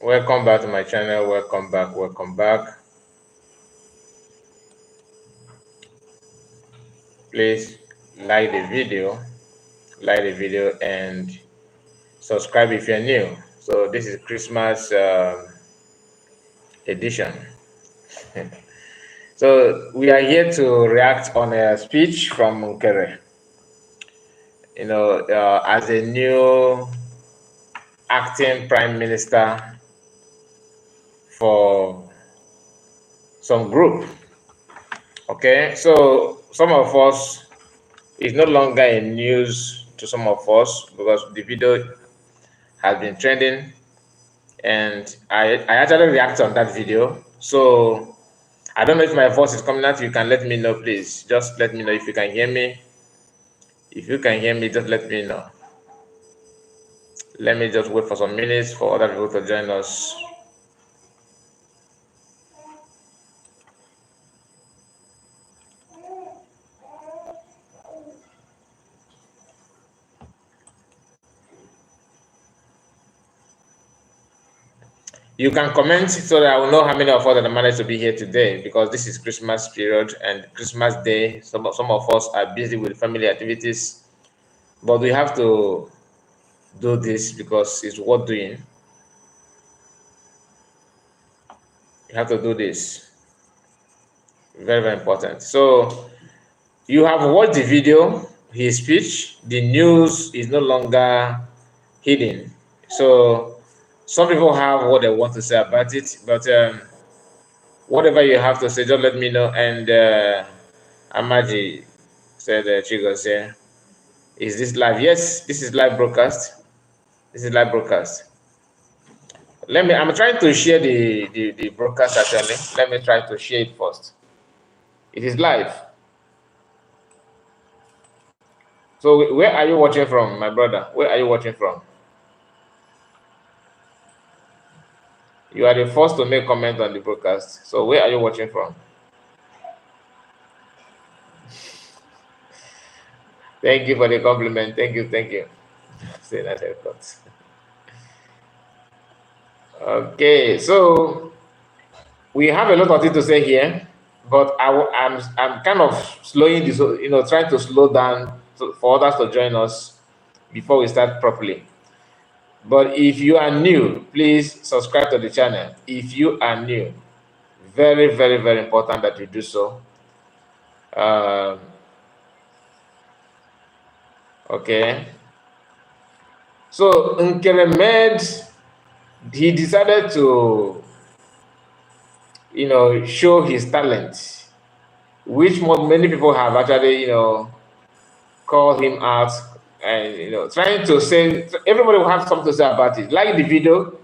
Welcome back to my channel. Welcome back. Welcome back. Please like the video, and subscribe if you're new. So this is Christmas edition. So we are here to react on a speech from Nkere. As a new acting prime minister for some group. Okay, so some of us, it's no longer a news to some of us because the video has been trending, and I actually react on that video. So I don't know if my voice is coming out. You can let me know, please. Just let me know if you can hear me. If you can hear me, just let me know. Let me just wait for some minutes for other people to join us. You can comment so that I will know how many of us that managed to be here today, because this is Christmas period and Christmas Day. Some of us are busy with family activities, but we have to do this because it's worth doing. You have to do this. Very, very important. So you have watched the video, his speech. The news is no longer hidden. So some people have what they want to say about it, but whatever you have to say, just let me know. And Amaji said, Chigos here. Is this live? Yes, this is live broadcast. This is live broadcast. I'm trying to share the broadcast actually. Let me try to share it first. It is live. So where are you watching from, my brother? Where are you watching from? You are the first to make comment on the broadcast. So where are you watching from? Thank you for the compliment. Thank you. Say that haircut. Okay, so we have a lot of things to say here, but I'm kind of slowing this, trying to slow down for others to join us before we start properly. But if you are new, please subscribe to the channel. If you are new, very, very, very important that you do so. Okay. So Nkere he decided to, show his talent, which many people have actually, called him out, and trying to say everybody will have something to say about it. Like the video,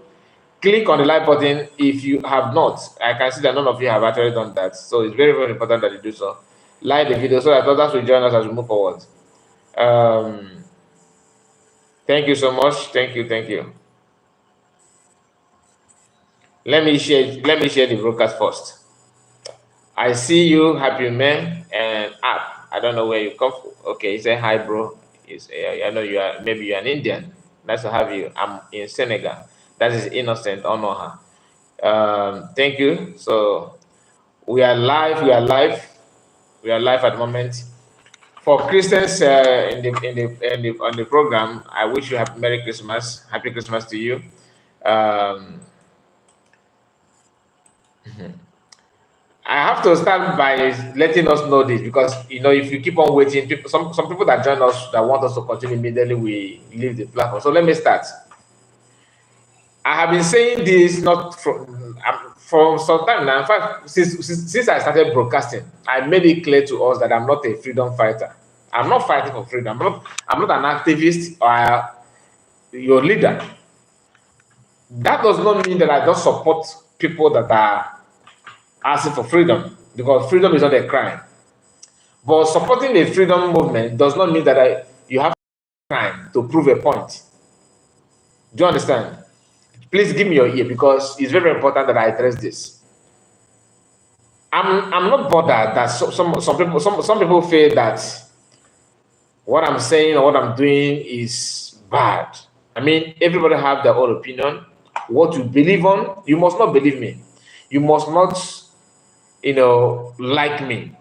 click on the like button if you have not. I can see that none of you have actually done that, so it's very, very important that you do so. Like the video so that others will join us as we move forward. Thank you so much. Thank you. Let me share the broadcast first. I see you, happy man, and app. I don't know where you come from. Okay, you say hi, bro. I know you are, maybe you're an Indian. Nice to have you. I'm in Senegal. That is Innocent Onoha. Thank you. So we are live. We are live at the moment. For Christians on the program, I wish you happy Merry Christmas. Happy Christmas to you. I have to start by letting us know this, because if you keep on waiting, some people that join us that want us to continue immediately, we leave the platform. So let me start. I have been saying this not from some time now. In fact, since I started broadcasting, I made it clear to us that I'm not a freedom fighter. I'm not fighting for freedom. I'm not an activist or your leader. That does not mean that I don't support people that are asking for freedom, because freedom is not a crime. But supporting the freedom movement does not mean that you have time to prove a point. Do you understand? Please give me your ear, because it's very important that I address this. I'm not bothered that some people feel that what I'm saying or what I'm doing is bad. I mean, everybody have their own opinion. what you believe on. You must not believe me. You must not, like me.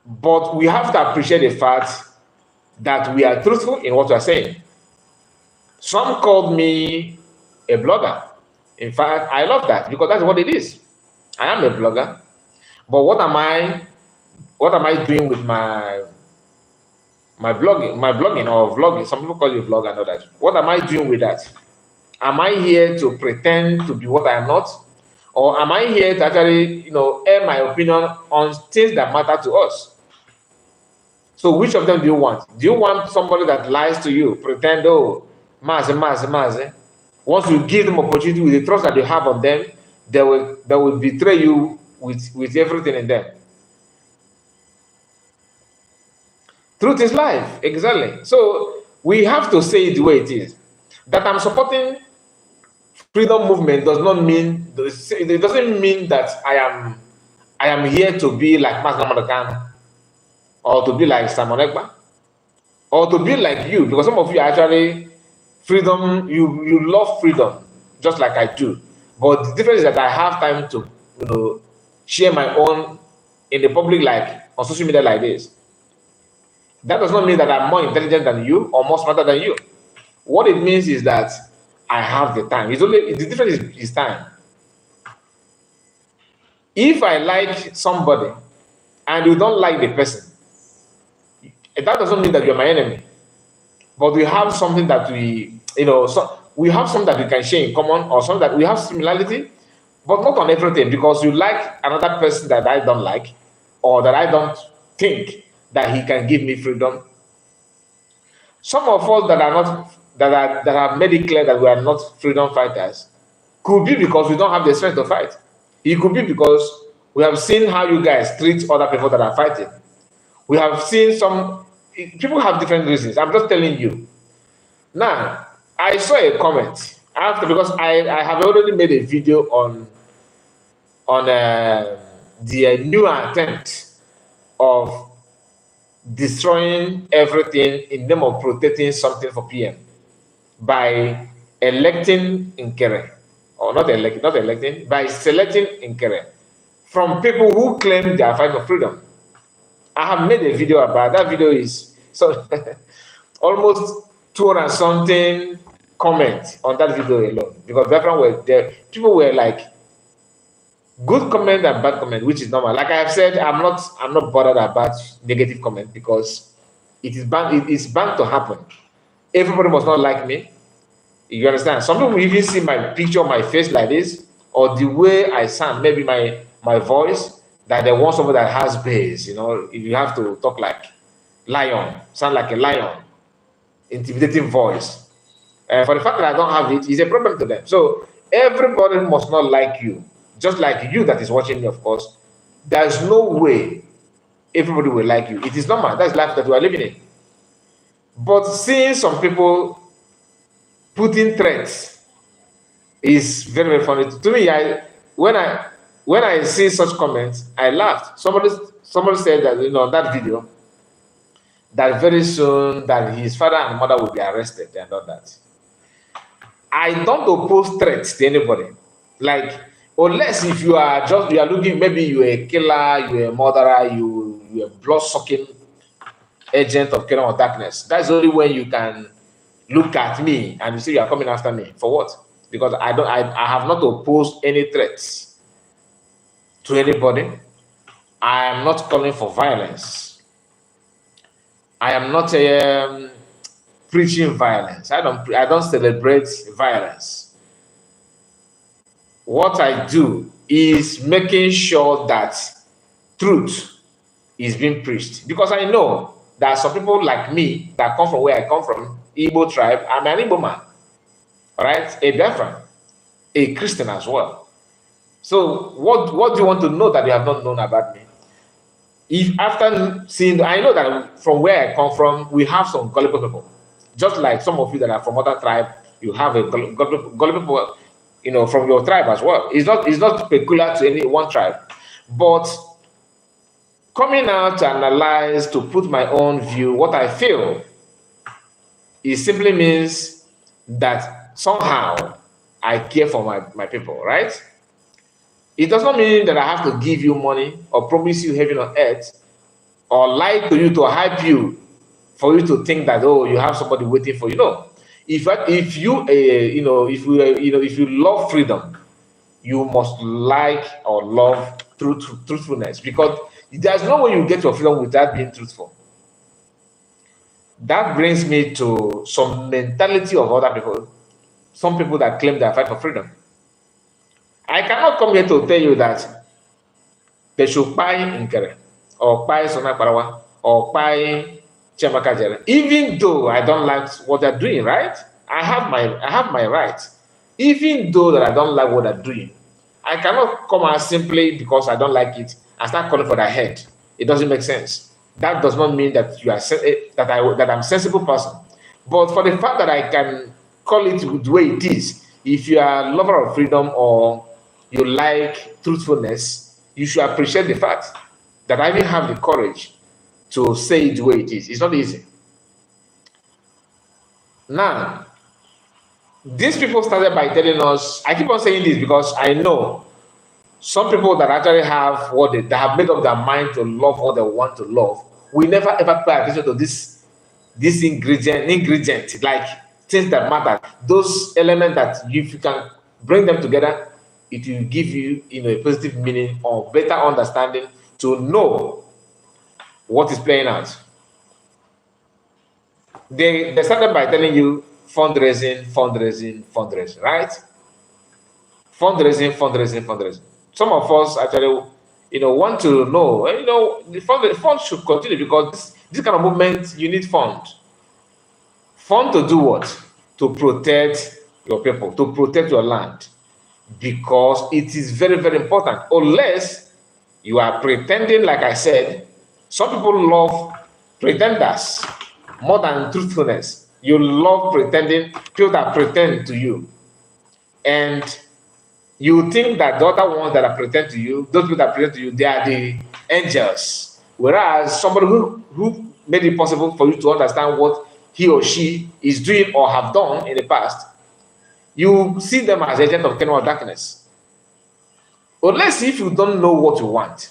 But we have to appreciate the fact that we are truthful in what we are saying. Some called me a blogger. In fact, I love that because that's what it is. I am a blogger. But what am I doing with my blogging or vlogging? Some people call it vlog and all that. What am I doing with that? Am I here to pretend to be what I am not? Or am I here to actually, air my opinion on things that matter to us? So which of them do you want? Do you want somebody that lies to you, pretend, oh, maze. Once you give them opportunity with the trust that you have on them, they will betray you with everything in them. Truth is life, exactly. So we have to say it the way it is. That I'm supporting freedom movement does not mean, it doesn't mean that I am here to be like Mas Namadakan, or to be like Simon Ekpa, or to be like you, because some of you actually freedom, you love freedom just like I do. But the difference is that I have time to share my own in the public, like on social media like this. That does not mean that I'm more intelligent than you or more smarter than you. What it means is that I have the time. The difference is time. If I like somebody and you don't like the person, that doesn't mean that you're my enemy. But we have something that we have something that we can share in common, or something that we have similarity, but not on everything, because you like another person that I don't like, or that I don't think that he can give me freedom. Some of us that have made it clear that we are not freedom fighters could be because we don't have the strength to fight. It could be because we have seen how you guys treat other people that are fighting. We have seen people have different reasons. I'm just telling you. Now, I saw a comment because I have already made a video on the new attempt of destroying everything in name of protecting something for PM by electing Nkere, or not electing, by selecting Nkere from people who claim they are fighting for freedom. I have made a video about that. Video is almost 200 and something comments on that video alone, because everyone were there. People were like, good comment and bad comment, which is normal. Like I have said, I'm not bothered about negative comment, because it's bound to happen. Everybody must not like me. You understand? Some people even see my picture, my face like this, or the way I sound, maybe my voice, that they want somebody that has bass. If you have to talk like lion, sound like a lion, intimidating voice. For the fact that I don't have it is a problem to them. So everybody must not like you. Just like you that is watching me, of course. There's no way everybody will like you. It is normal. That's life that we are living in. But seeing some people putting threats is very, very funny. To me, when I see such comments, I laughed. Somebody said that, that video, that very soon that his father and mother will be arrested and all that. I don't oppose threats to anybody. Like, unless if you are looking, maybe you're a killer, you're a murderer, you're a blood-sucking agent of kingdom of darkness. That's only when you can look at me and you say you are coming after me. For what? Because I have not opposed any threats to anybody. I am not calling for violence. I am not preaching violence. I don't celebrate violence. What I do is making sure that truth is being preached, because I know that some people like me that come from where I come from, Igbo tribe. I'm an Igbo man, all right, a Biafran, a Christian as well. So what do you want to know that you have not known about me? If after seeing, I know that from where I come from, we have some gullible people, just like some of you that are from other tribe, you have a gullible people, from your tribe as well. It's not peculiar to any one tribe, but coming out to analyze, to put my own view, what I feel, it simply means that somehow I care for my people, right? It does not mean that I have to give you money or promise you heaven on earth or lie to you to hype you for you to think that, oh, you have somebody waiting for you. No. If you if you love freedom, you must like or love truthfulness, because there's no way you get your freedom without being truthful. That brings me to some mentality of other people, some people that claim they fight for freedom. I cannot come here to tell you that they should buy Nkere or buy Sonakbarawa or buy Chemakajere, even though I don't like what they're doing, right? I have my right. Even though that I don't like what they're doing, I cannot come out simply because I don't like it and start calling for their head. It doesn't make sense. That does not mean that you are that I'm a sensible person. But for the fact that I can call it the way it is, if you are a lover of freedom or you like truthfulness, you should appreciate the fact that I even have the courage to say it the way it is. It's not easy. Now, these people started by telling us, I keep on saying this because I know some people that actually have that have made up their mind to love what they want to love, we never ever pay attention to this ingredient, like things that matter, those elements that if you can bring them together, it will give you, a positive meaning or better understanding to know what is playing out. They started by telling you fundraising, right? Fundraising. Some of us actually, want to know, the fund should continue because this kind of movement, you need funds. Fund to do what? To protect your people, to protect your land, because it is very, very important. Unless you are pretending, like I said, some people love pretenders more than truthfulness. You love pretending, people that pretend to you. And you think that the other ones that are pretend to you, those people that pretend to you, they are the angels. Whereas somebody who made it possible for you to understand what he or she is doing or have done in the past, you see them as agents of kingdom of darkness. Unless if you don't know what you want,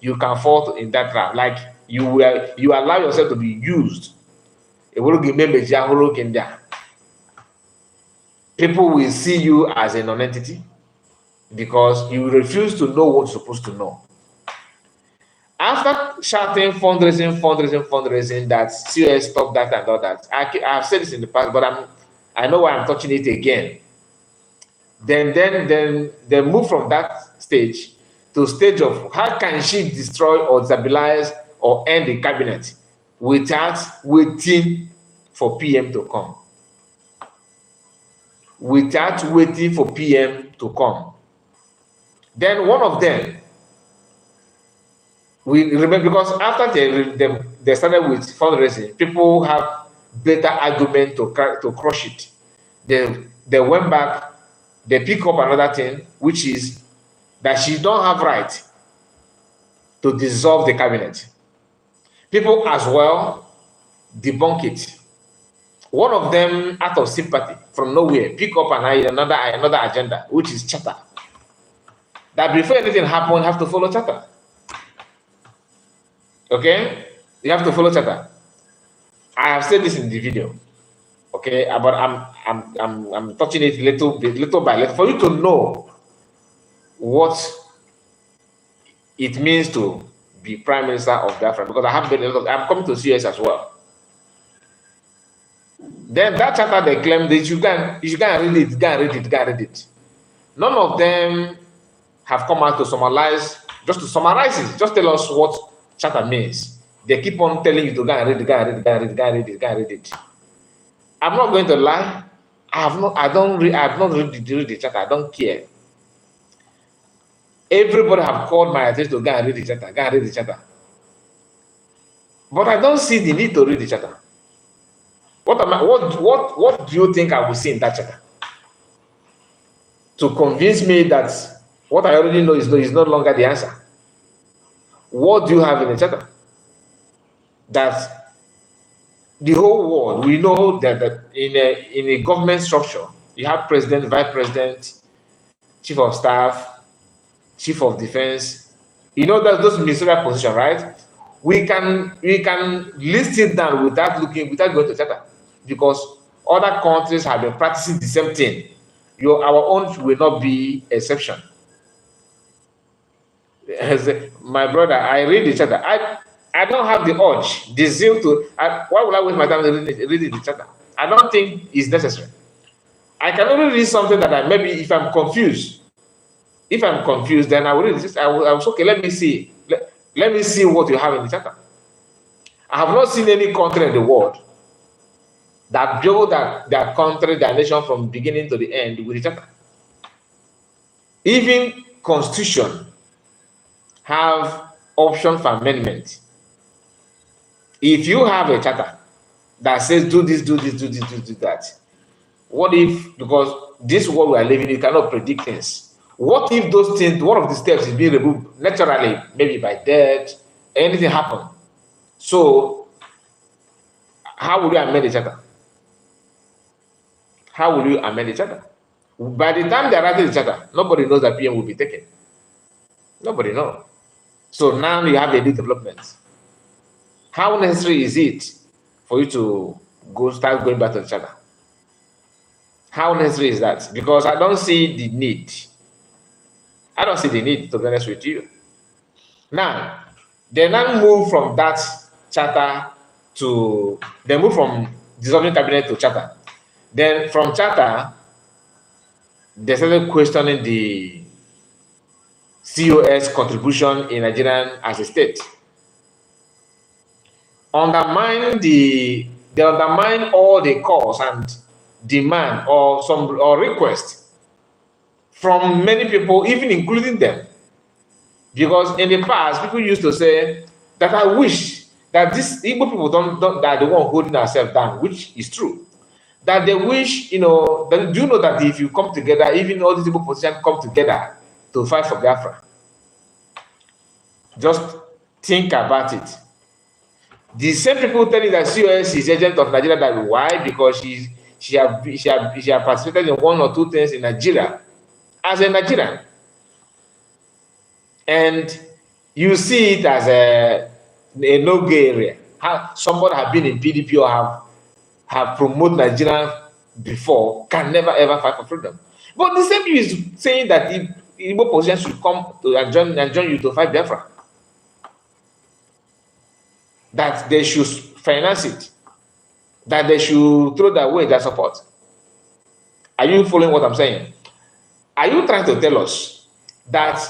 you can fall in that trap. Like you allow yourself to be used. People will see you as a non-entity because you refuse to know what you're supposed to know. After shouting fundraising, that COS stop that and all that, I've said this in the past, but I know why I'm touching it again. Then they move from that stage to stage of how can she destroy or stabilize or end the cabinet without waiting for PM to come. Without waiting for PM to come. Then one of them, we remember, because after they started with fundraising, people have better argument to crush it. They went back, they pick up another thing, which is that she don't have right to dissolve the cabinet. People as well debunk it. One of them, out of sympathy, from nowhere, pick up another agenda, which is charter. That before anything happens, you have to follow charter. Okay, you have to follow charter. I have said this in the video. Okay, but I'm touching it little by little for you to know what it means to be Prime Minister of Biafra, because I have been I'm coming to CS as well. Then that charter they claim that you can read it. None of them have come out to summarize. Just to summarize it, just tell us what charter means. They keep on telling you to go and read it. I'm not going to lie. I have not read the charter. I don't care. Everybody have called my attention to go and read the charter. But I don't see the need to read the charter. What do you think I will see in that charter to convince me that what I already know is no longer the answer? What do you have in the charter? That the whole world, we know that in a government structure, You have president, vice president, chief of staff, chief of defense. You know that those ministerial positions, right? We can list it down without going to charter, because other countries have been practicing the same thing. Our own will not be exception. As my brother, I read the charter. I don't have the urge, the zeal to. Why would I waste my time reading the charter? I don't think it's necessary. I can only read something that maybe if I'm confused. If I'm confused, then I will read this. I was okay. Let me see. Let me see what you have in the charter. I have not seen any country in the world that build their country, their nation from beginning to the end with the charter. Even constitution have option for amendment. If you have a charter that says do this, do this, do this, do that, what if, because this world we are living, you cannot predict things. What if those things, one of the steps is being removed naturally, maybe by death, anything happen? So, how will you amend the charter? How will you amend the charter? By the time they are writing the charter, nobody knows that PM will be taken. Nobody knows. So now you have a new development. How necessary is it for you to start going back to the charter? How necessary is that? Because I don't see the need. I don't see the need, to be honest with you. Now, they now move from that charter to, they move from dissolving cabinet to charter. Then from charter, they started questioning the COS contribution in Nigeria as a state. They undermine all the calls and demand or request from many people, even including them. Because in the past, people used to say that I wish that these Igbo people don't that the one holding ourselves down, which is true. That they wish, do you know that if you come together, even all these Igbo positions come together to fight for Biafra. Just think about it. The same people telling that COS is agent of Nigeria, that why? Because she have participated in one or two things in Nigeria as a Nigerian. And you see it as a no-go area. Somebody have been in PDP or have promoted Nigeria before can never ever fight for freedom. But the same thing is saying that if Igbo position should come to and join you to fight Biafra, that they should finance it, that they should throw their way, their support. Are you following what I'm saying? Are you trying to tell us that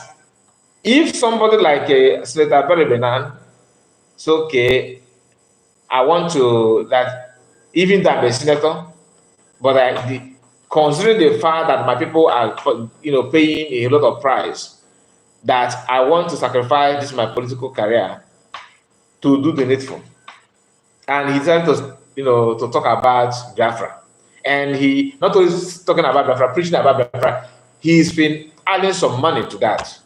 if somebody like Senator Barry Benan, it's okay, I want to, that even though I'm a senator, but considering the fact that my people are, paying a lot of price, that I want to sacrifice this my political career to do the needful. And he decided to talk about Biafra. And he not only talking about Biafra, preaching about Biafra, he's been adding some money to that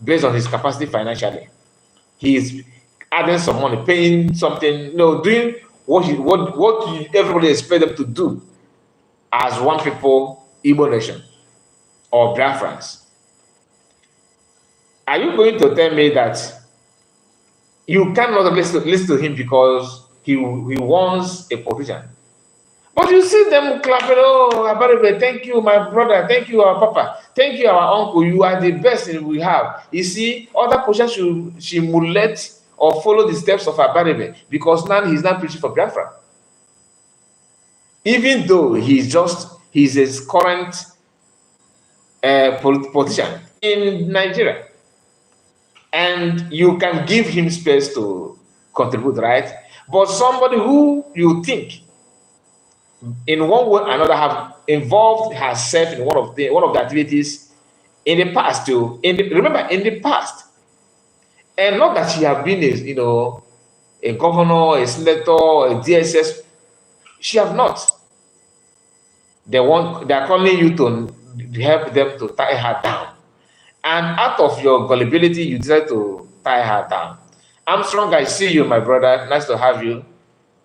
based on his capacity financially. He's adding some money, paying something, doing what everybody expects them to do as one people, Igbo nation or Biafrans. Are you going to tell me that you cannot listen to him because he wants a position? But you see them clapping, oh, Abaribe, thank you, my brother, thank you, our papa, thank you, our uncle, you are the best we have. You see, other positions should emulate or follow the steps of Abaribe, because now he's not preaching for Biafra. Even though he's a current politician in Nigeria. And you can give him space to contribute, right? But somebody who you think in one way or another have involved herself in one of the activities in the past too. Remember, in the past, and not that she have been a governor, a senator, a DSS, she have not. They are calling you to help them to tie her down. And out of your gullibility, you decide to tie her down. Armstrong, I see you, my brother. Nice to have you.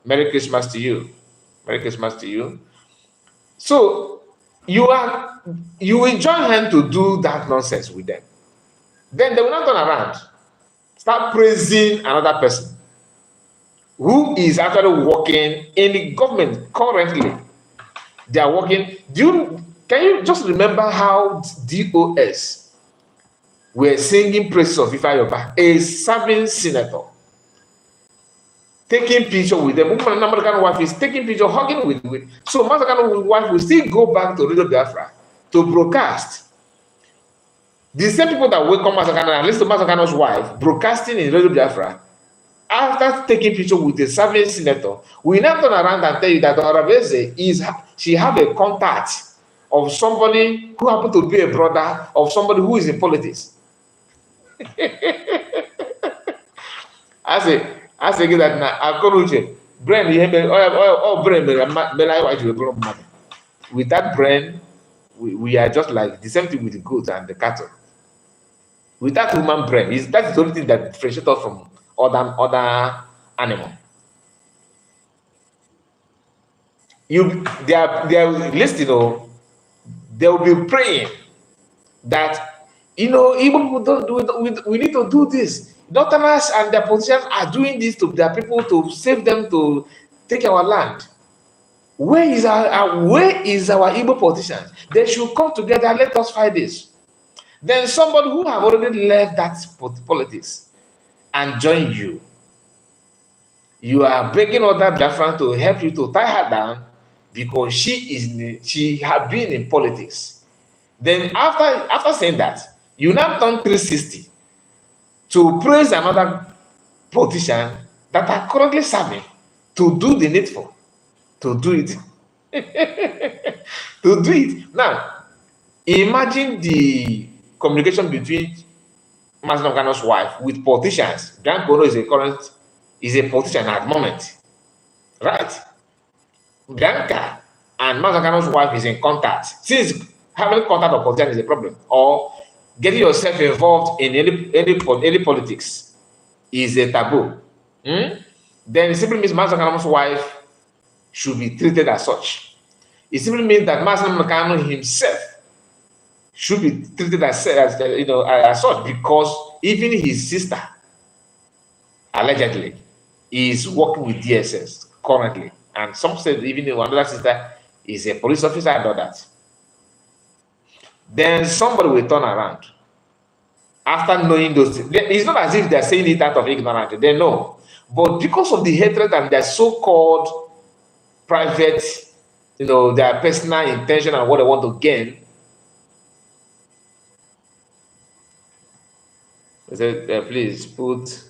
Merry Christmas to you. Merry Christmas to you. So, you will join hand to do that nonsense with them. Then they will not turn around, start praising another person who is actually working in the government currently. They are working. Can you just remember how DOS were singing praises of Ifa, a serving senator, taking picture with them? American wife is taking picture, hugging with. So American wife will still go back to Radio Biafra to broadcast. The same people that welcome Masakana and listen to Masakana's wife broadcasting in Radio Biafra, after taking picture with a serving senator, we now turn around and tell you that she have a contact of somebody who happened to be a brother of somebody who is in politics. I say that now. I call you brain. With that brain, we are just like the same thing with the goats and the cattle. With that human brain, that is the only thing that differentiates us from other animal. They are listening. They will be praying that even people don't do it. We need to do this. Northerners and their politicians are doing this to their people to save them, to take our land. Where is our Igbo politicians? They should come together. Let us fight this. Then somebody who have already left that politics and join you. You are begging other Biafran to help you to tie her down because she has been in politics. Then after saying that, you now turn 360 to praise another politician that are currently serving to do the needful, to do it. To do it. Now, imagine the communication between Masakana's wife with politicians. Grand Kono is a politician at the moment, right? Bianca and Masakana's wife is in contact. Since having contact with politicians is a problem, or getting yourself involved in any politics is a taboo, then it simply means Masakana's wife should be treated as such. It simply means that Masakana himself should be treated as such, because even his sister allegedly is working with DSS currently, and some said even another sister is a police officer and all that. Then somebody will turn around after knowing those things. It's not as if they're saying it out of ignorance. They know, but because of the hatred and their so-called private, their personal intention and what they want to gain. They said, please put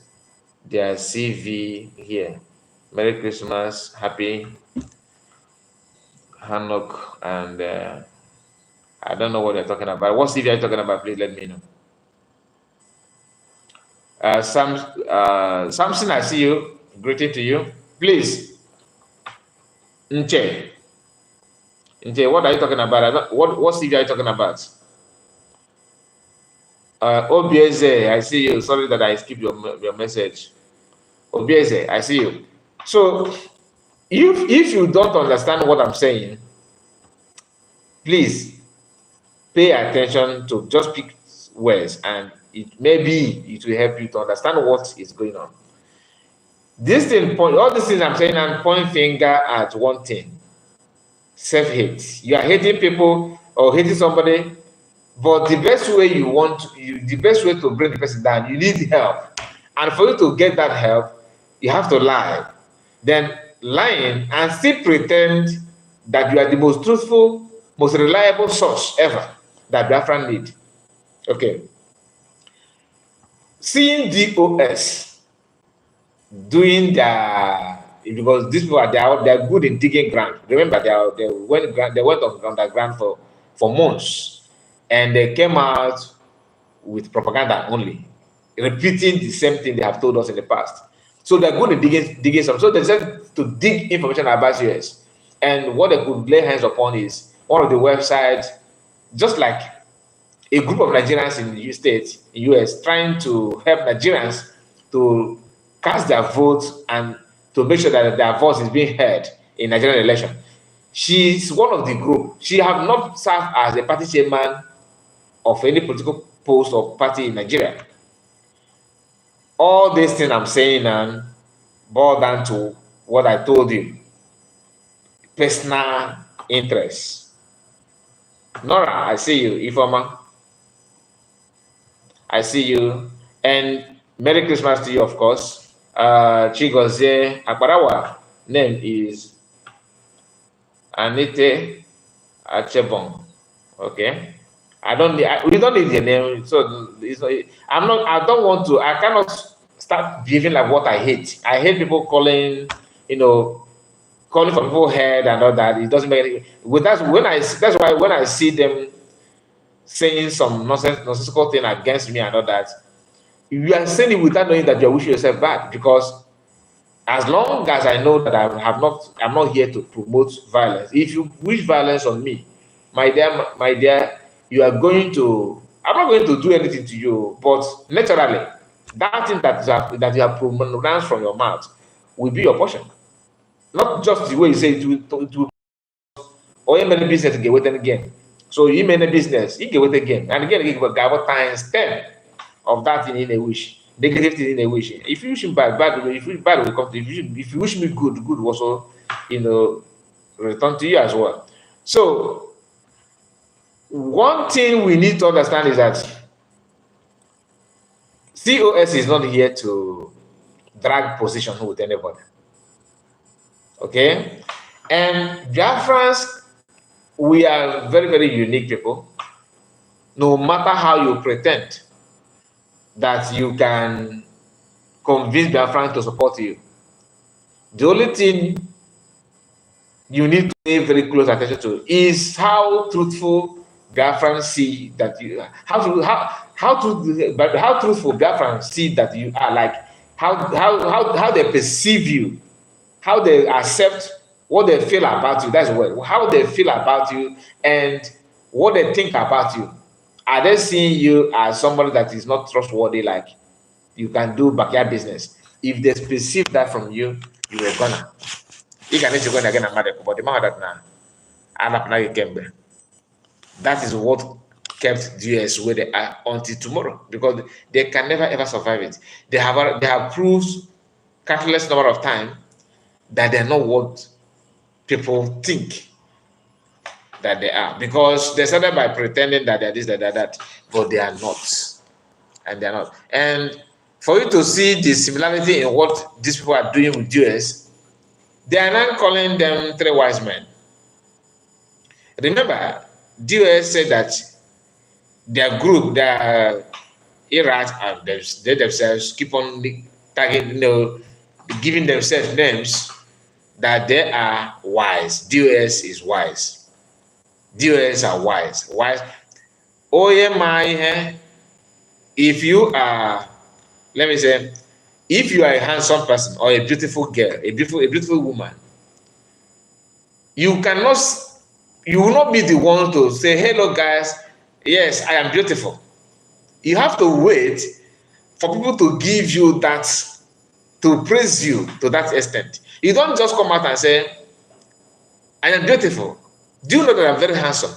their CV here. Merry Christmas, Happy Hanukkah, and I don't know what they're talking about. What CV are you talking about? Please let me know. Samson, I see you. Greeting to you. Please. Nkere, what are you talking about? What CV are you talking about? Obieze, I see you. Sorry that I skipped your message. Obieze, I see you. So, if you don't understand what I'm saying, please pay attention to just pick words, and it will help you to understand what is going on. This thing, all these things I'm saying, and point finger at one thing: self-hate. You are hating people or hating somebody, but the best way the best way to bring the person down, you need help. And for you to get that help, you have to lie. Then lying and still pretend that you are the most truthful, most reliable source ever that Biafran need. Okay. Seeing DOS doing because these people they're good in digging ground. Remember, they went underground for months, and they came out with propaganda only, repeating the same thing they have told us in the past. So they're good in digging some. So they said to dig information about US, and what they could lay hands upon is one of the websites, just like a group of Nigerians in the US, trying to help Nigerians to cast their votes and to make sure that their voice is being heard in Nigerian election. She's one of the group. She have not served as a party chairman of any political post or party in Nigeria. All these things I'm saying now boil down to what I told you: personal interest. Nora, I see you. Ifoma, I see you. And Merry Christmas to you, of course. Chigozie Akbarawa. Name is Anite Achebong. Okay. We don't need the name. So it's not, I don't want to, I cannot start behaving like what I hate. I hate people calling, calling for people head and all that. It doesn't make any, that's why when I see them saying some nonsensical thing against me and all that, you are saying it without knowing that you're wishing yourself bad. Because as long as I know that I'm not here to promote violence. If you wish violence on me, my dear, you are going to, I'm not going to do anything to you, but naturally, that thing that you have pronounced from your mouth will be your portion. Not just the way you say to or you many business get with them again. So you many business, you get with again. And again, you get times 10 of that thing in a wish. Negative thing in a wish. If you wish me bad, if you wish bad will come to you. If you wish me good, good will also, return to you as well. So one thing we need to understand is that COS is not here to drag position with anybody. Okay? And Biafrans, we are very, very unique people. No matter how you pretend that you can convince Biafrans to support you, the only thing you need to pay very close attention to is how truthful Biafrans see that you are. How truthful Biafrans see that you are, like how they perceive you, how they accept what they feel about you. That's what, how they feel about you and what they think about you. Are they seeing you as somebody that is not trustworthy, like you can do backyard business? If they perceive that from you, you are gonna. You can go again and marry, but the man that now, that is what kept US where they are until tomorrow, because they can never ever survive it. They have proved countless number of times that they're not what people think that they are, because they started by pretending that they're this, that, but they are not, and they're not. And for you to see the similarity in what these people are doing with US, they are not calling them three wise men. Remember, DOS said that their group, their Iraq, and they themselves keep on tagging, giving themselves names that they are wise. DOS is wise. DOS are wise. Wise. Oh yeah, my. If you are, let me say, if you are a handsome person or a beautiful girl, a beautiful woman, you will not be the one to say, hello guys, yes, I am beautiful. You have to wait for people to give you that, to praise you to that extent. You don't just come out and say, I am beautiful. Do you know that I'm very handsome?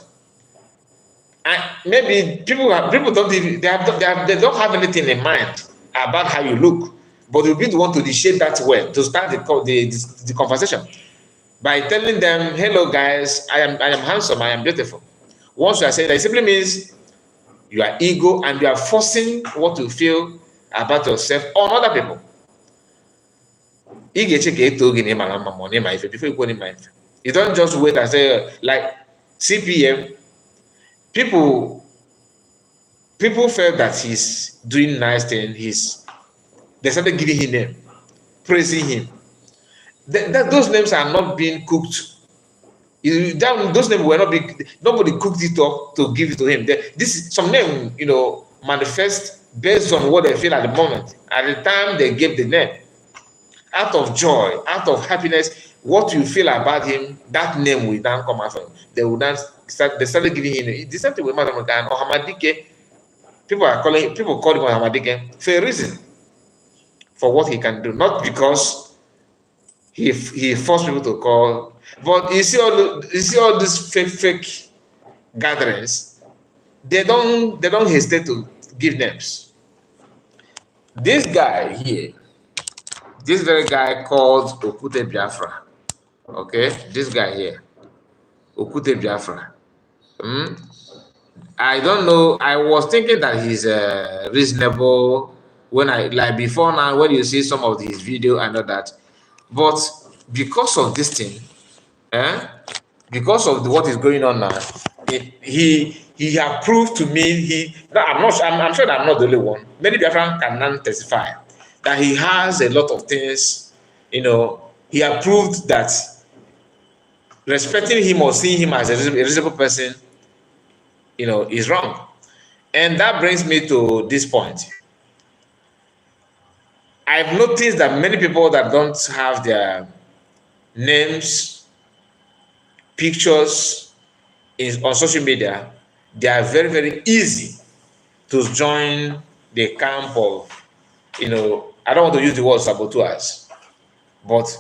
And maybe people don't even, they don't have anything in mind about how you look, but you'll be the one to initiate that way, to start the conversation by telling them, hello guys, I am handsome, I am beautiful. Once you are saying that, it simply means you are ego and you are forcing what you feel about yourself on other people. You don't just wait and say, like CPM, people felt that he's doing nice things. They started giving him name, praising him. Those names are not being cooked. Those names were not being, nobody cooked it up to give it to him. Some name, manifest based on what they feel at the moment. At the time they gave the name, out of joy, out of happiness, what you feel about him, that name will now come out from him. They will then they started giving him the same thing with Madam and Ohamadike. People call him Ohamadike for a reason, for what he can do, not because he forced people to call. But you see all these fake gatherings. They don't hesitate to give names. This guy here, this very guy called Okute Biafra. Okay, this guy here, Okute Biafra. Hmm? I don't know. I was thinking that he's reasonable when I like before now. When you see some of his video, I know that, but because of this thing, eh, because of what is going on now, he have proved to me he. No, I'm not. I'm sure that I'm not the only one. Many Biafran can now testify that he has a lot of things. You know, he have proved that respecting him or seeing him as a reasonable person, you know, is wrong. And that brings me to this point. I've noticed that many people that don't have their names, pictures on social media, they are very, very easy to join the camp of, you know, I don't want to use the word saboteurs, but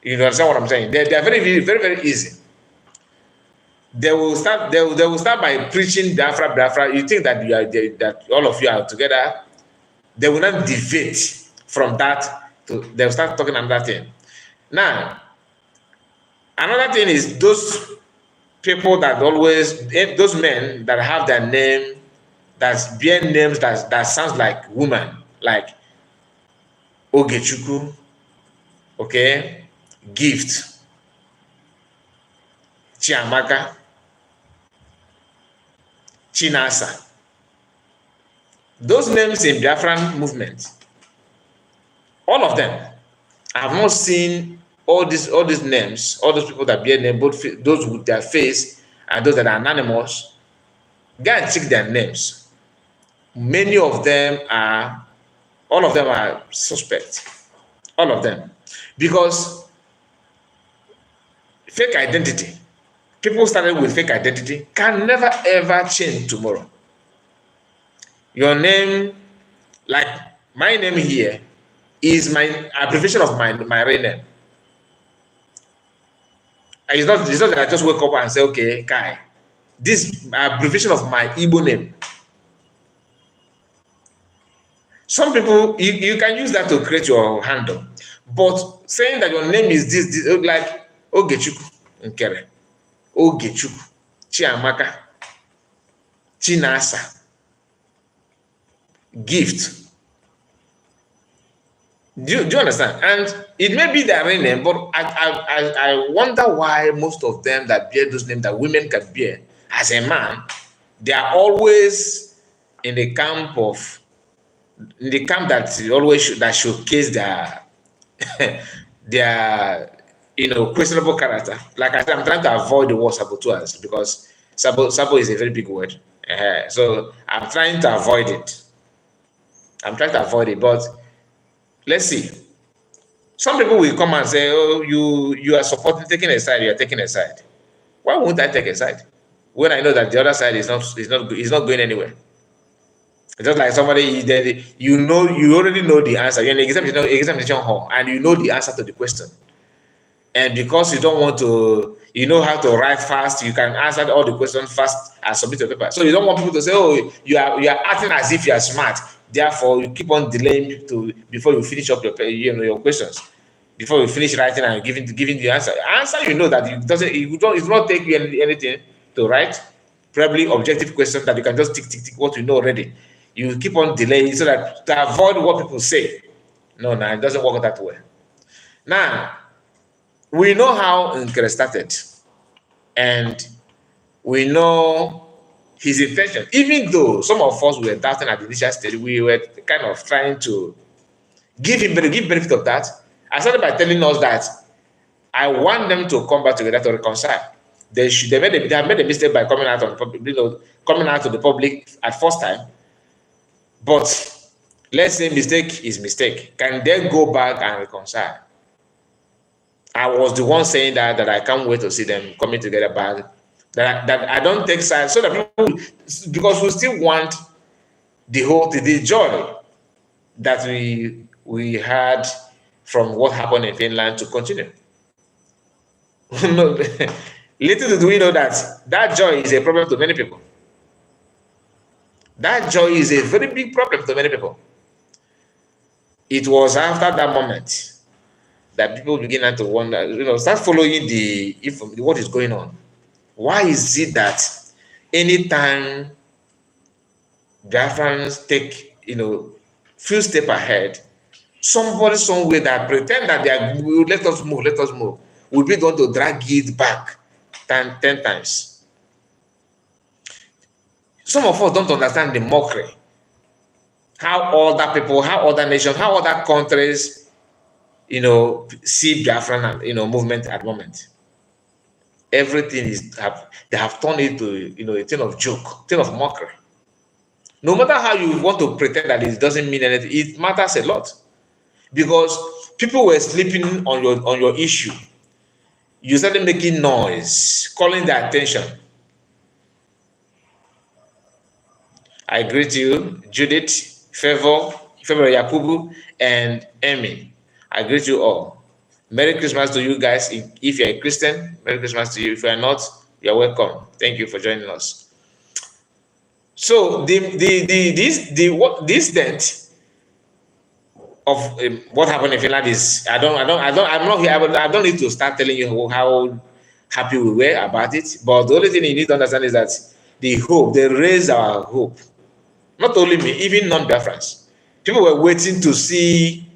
you understand what I'm saying? They are very, very, very, very easy. They will start by preaching Biafra. You think that that all of you are together. They will not deviate from that they'll start talking another thing. Now, another thing is those people that always those men that have their name that's bear names that sounds like woman, like Ogechuku, okay, Gift, Chiamaka, Chinasa. Those names in Biafran movement, all of them, I have not seen all these names, all those people that bear name, both those with their face and those that are anonymous. Go and check their names. Many of them are, all of them are suspect. All of them. Because fake identity, people started with fake identity, can never ever change tomorrow. Your name, like my name here, is my abbreviation of my real name. It's not that I just wake up and say, okay, Kai. This abbreviation of my Igbo name. Some people, you can use that to create your handle. But saying that your name is this like Ogechuku Nkere, Ogechuku, Chiamaka, Chinasa, Gift. Do you understand? And it may be their real name, but I wonder why most of them that bear those names that women can bear as a man, they are always in the camp that always that showcase their their questionable character. Like I said, I'm trying to avoid the word saboteurs because sabo is a very big word. So I'm trying to avoid it. But let's see. Some people will come and say, "Oh, you are supporting taking a side. You are taking a side." Why won't I take a side when I know that the other side is not going anywhere? It's just like somebody you already know the answer. You're in examination hall and you know the answer to the question, and because you don't want to, you know how to write fast. You can answer all the questions fast and submit your paper. So you don't want people to say, "Oh, you are acting as if you are smart." Therefore, you keep on delaying before you finish up your questions, before you finish writing and giving the answer. Answer, you know that it will not take you anything to write. Probably objective questions that you can just tick what you know already. You keep on delaying so that to avoid what people say. No, it doesn't work that way. Now, we know how Nkere started, and we know his intention. Even though some of us were doubting at the initial stage, we were kind of trying to give benefit of that. I started by telling us that I want them to come back together to reconcile. They have made a mistake by coming out to the public at first time. But let's say mistake is mistake. Can they go back and reconcile? I was the one saying that I can't wait to see them coming together back. That I don't take sides so that people, because we still want the joy that we had from what happened in Finland to continue. No, little did we know that that joy is a problem to many people. That joy is a very big problem to many people. It was after that moment that people begin to wonder, start following what is going on. Why is it that anytime Biafrans take, few step ahead, somebody somewhere that pretend that they are, let us move, will be going to drag it back 10 times. Some of us don't understand the mockery. How other people, how other nations, how other countries, see Biafran, movement at the moment. Everything they have turned it to, a thing of joke, thing of mockery. No matter how you want to pretend that it doesn't mean anything, it matters a lot. Because people were sleeping on your issue. You started making noise, calling their attention. I greet you, Judith, Favor Yakubu, and Emmy. I greet you all. Merry Christmas to you guys. If you're a Christian, Merry Christmas to you. If you're not, you're welcome. Thank you for joining us. So this dent of what happened in Finland is I'm not here. I don't need to start telling you how happy we were about it. But the only thing you need to understand is that they raised our hope. Not only me, even non-Biafrans. People were waiting to see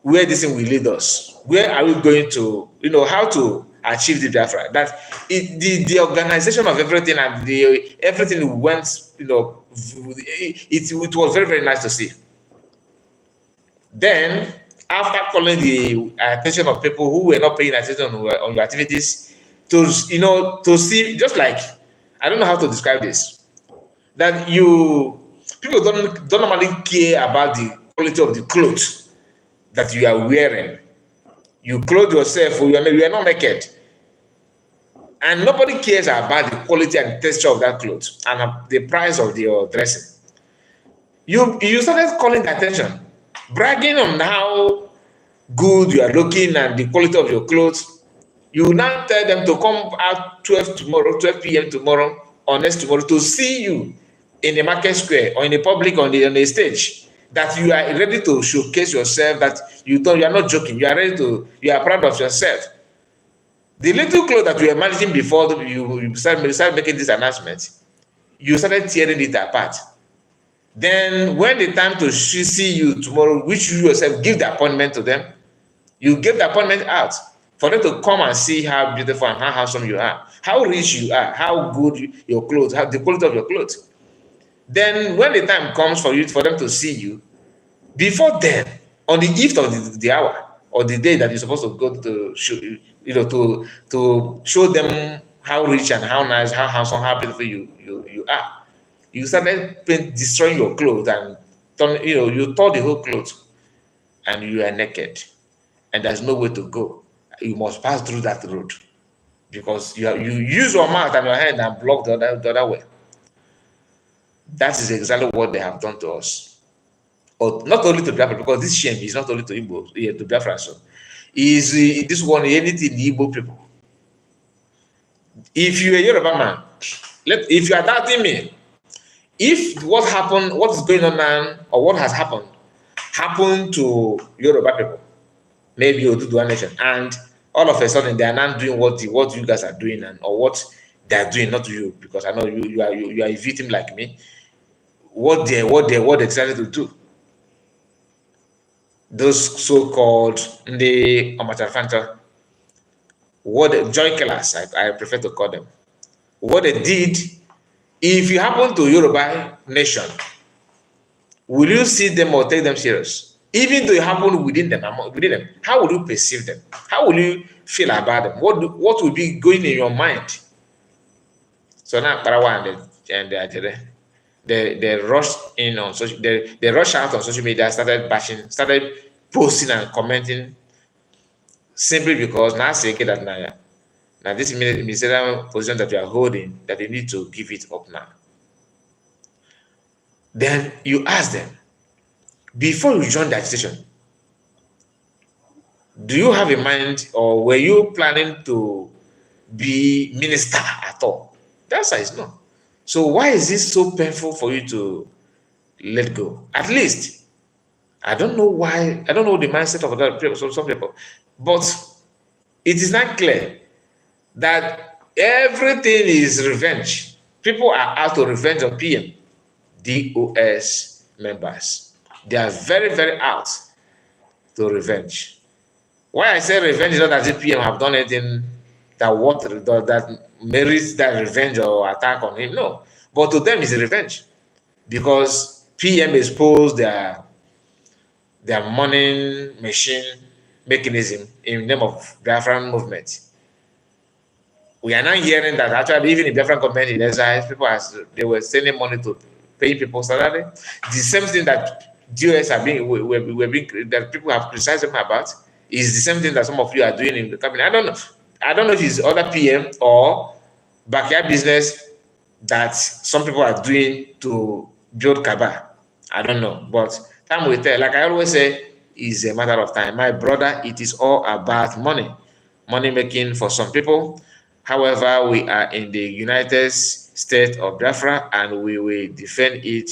where this thing will lead us. Where are we going to, how to achieve the Biafra? That the organization of everything and everything went, it was very, very nice to see. Then, after calling the attention of people who were not paying attention on your activities, to see, just like, I don't know how to describe this, that people don't normally care about the quality of the clothes that you are wearing. You clothe yourself, you are not naked, and nobody cares about the quality and texture of that clothes and the price of your dressing. You started calling the attention, bragging on how good you are looking and the quality of your clothes. You now tell them to come out 12 p.m. tomorrow or next tomorrow to see you in the market square or in the public on the stage, that you are ready to showcase yourself, that you are not joking, you are proud of yourself. The little clothes that you were managing before you started making this announcement, you started tearing it apart. Then when the time to see you tomorrow, which you yourself give the appointment to them, you give the appointment out for them to come and see how beautiful and how handsome you are, how rich you are, how good your clothes, how the quality of your clothes. Then when the time comes for them to see you, before then, on the eve of the hour or the day that you're supposed to go to show, to show them how rich and how nice, how handsome, how beautiful you are, you started destroying your clothes and you tore the whole clothes, and you are naked, and there's no way to go. You must pass through that road because you use your mouth and your hand and block the other way. That is exactly what they have done to us. Or not only to Biafra, because this shame is not only to Igbo, to Biafra. So, is this one anything the Igbo people? If you're a Yoruba man, if you are doubting me, if what is going on now, or what has happened to Yoruba people, maybe Oduduwa nation, and all of a sudden they are now doing what you guys are doing, or what they are doing, not you, because I know you are a victim like me. What they decided to do. Those so-called the Amachafanta, what joy killers, I prefer to call them. What they did, if you happen to Yoruba nation, will you see them or take them serious? Even though it happened within them, how will you perceive them? How will you feel about them? What will be going in your mind? So now Parawa and they rushed in on social, they rushed out on social media, started bashing, started posting and commenting, simply because now say that now this ministerial position that you are holding, that you need to give it up now. Then you ask them, before you join the agitation, Do you have in mind, or were you planning to be minister at all? The answer is no. So why is it so painful for you to let go? At least I don't know why. I don't know the mindset of other people, some people, but it is not clear that everything is revenge. People are out to revenge on PM, DOS members. They are very, very out to revenge. Why I say revenge is not as if PM have done anything that merits that revenge or attack on him. No, but to them it's a revenge because PM exposed their money machine mechanism in the name of Biafran movement. We are now hearing that actually even in Biafran government in exile, people they were sending money to pay people salary. The same thing that GOS are being that people have criticized them about is the same thing that some of you are doing in the cabinet. I don't know. I don't know if it's other PM or backyard business that some people are doing to build Kaba. I don't know, but time will tell. Like I always say, it's a matter of time. My brother, it is all about money, money making for some people. However, we are in the United States of Biafra and we will defend it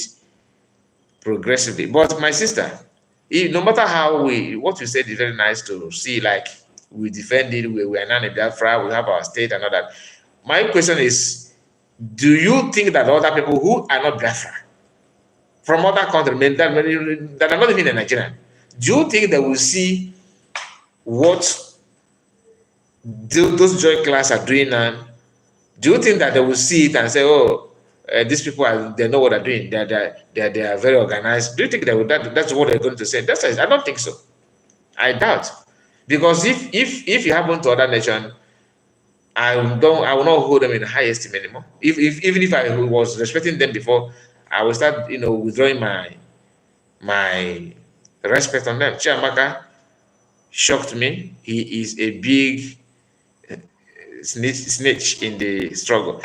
progressively. But my sister, no matter how what you said is very nice to see, like we defend it, we are not in Biafra, we have our state and all that. My question is, do you think that other people who are not Biafra, from other countries, that are not even in Nigeria, do you think they will see what those joy class are doing now? Do you think that they will see it and say, "Oh, these people they know what they're doing. They are very organized"? Do you think that's what they're going to say? I don't think so. I doubt, because if you happen to other nation, I will not hold them in high esteem anymore. Even if I was respecting them before, I will start withdrawing my respect on them. Chiamaka shocked me. He is a big snitch in the struggle.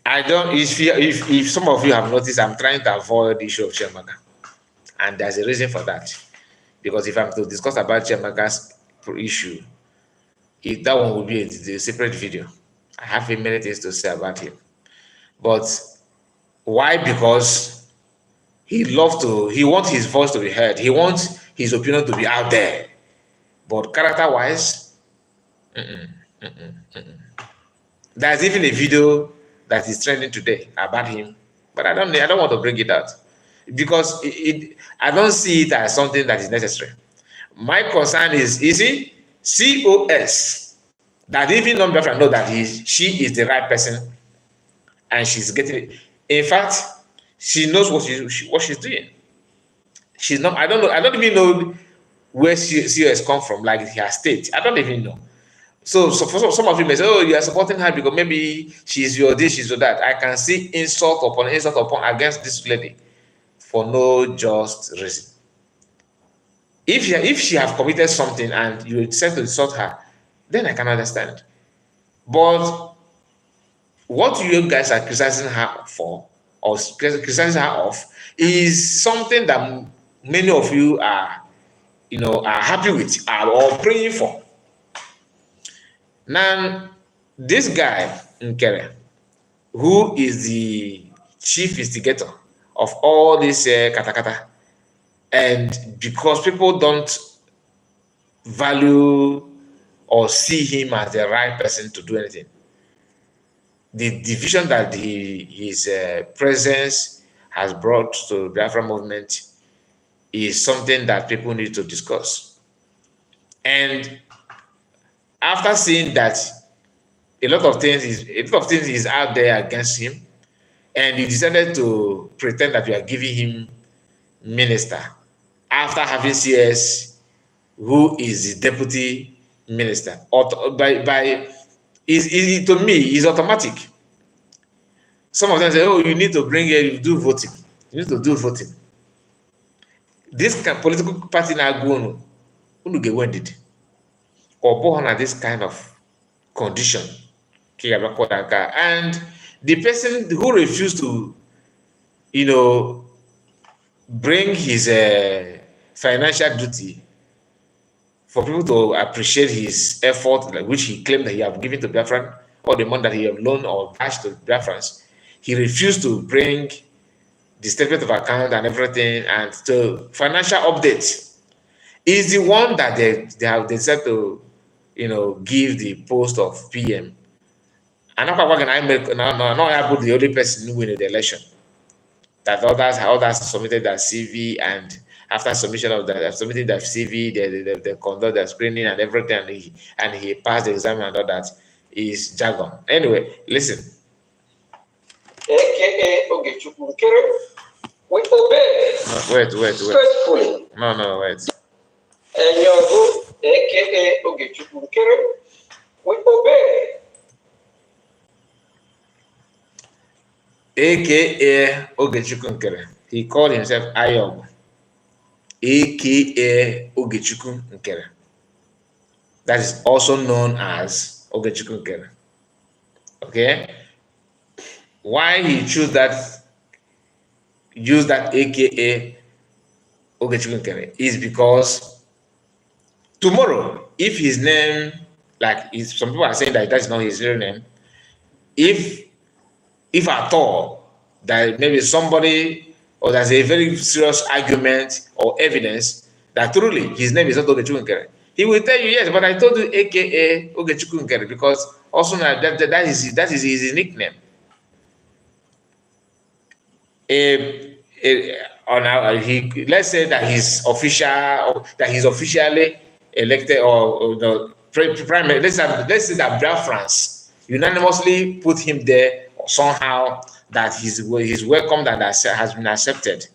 I don't. If some of you have noticed, I'm trying to avoid the issue of Chiamaka, and there's a reason for that. Because if I'm to discuss about Chiamaka's issue, that one will be a separate video. I have many things to say about him, but why? Because he wants his voice to be heard. He wants his opinion to be out there. But character-wise, there's even a video that is trending today about him, but I don't want to bring it out because I don't see it as something that is necessary. My concern is it COS that even non-Biafran know that she is the right person and she's getting it. In fact, she knows what she's doing. She's not. I don't know. I don't even know where COS come from, like her state. I don't even know. So for some of you may say, "Oh, you are supporting her because maybe she's your this, she's your that." I can see insult upon against this lady for no just reason. If she have committed something and you decide to insult her, then I can understand. But what you guys are criticizing her for or criticizing her of is something that many of you are happy with or praying for. Now, this guy Nkere, who is the chief instigator of all this katakata, and because people don't value or see him as the right person to do anything, the division that his presence has brought to the Biafra movement is something that people need to discuss. And after seeing that a lot of things is out there against him, and he decided to pretend that we are giving him minister after having CS, who is the deputy minister, to me is automatic. Some of them say, "Oh, you need to bring here, you do voting. You need to do voting." This political party now go who get wended or born at this kind of condition. And the person who refused to, bring his financial duty for people to appreciate his effort, like which he claimed that he have given to Biafran, or the money that he have loaned or cashed to Biafrans. He refused to bring the statement of account and everything, and the financial update is the one that they have decided to, give the post of PM. And now can I make now I put the only person who win the election. That others submitted their CV, and after submission of that, submitting their CV, they conduct their screening and everything, and he passed the exam and all that is jargon. Anyway, listen. AKA Ogechukwu Nkere, we obey. No, wait. Faithfully. No, wait. Enyogo, AKA Ogechukwu Nkere, we obey. AKA Ogechukwu Nkere. He called himself Ayog. AKA Ogechukwu Nkere. That is also known as Ogechukwu Nkere. Okay? Why he use that AKA Ogechukwu Nkere is because tomorrow, if his name, some people are saying that that's not his real name, if at all, that maybe somebody, or there's a very serious argument or evidence that truly his name is not Ogechukwu Nkere, he will tell you, yes, but I told you AKA Ogechukwu Nkere, because also that is his nickname. Let's say that he's officially elected, or the prime. Let's say that Biafrans unanimously put him there somehow, that he's welcomed and has been accepted,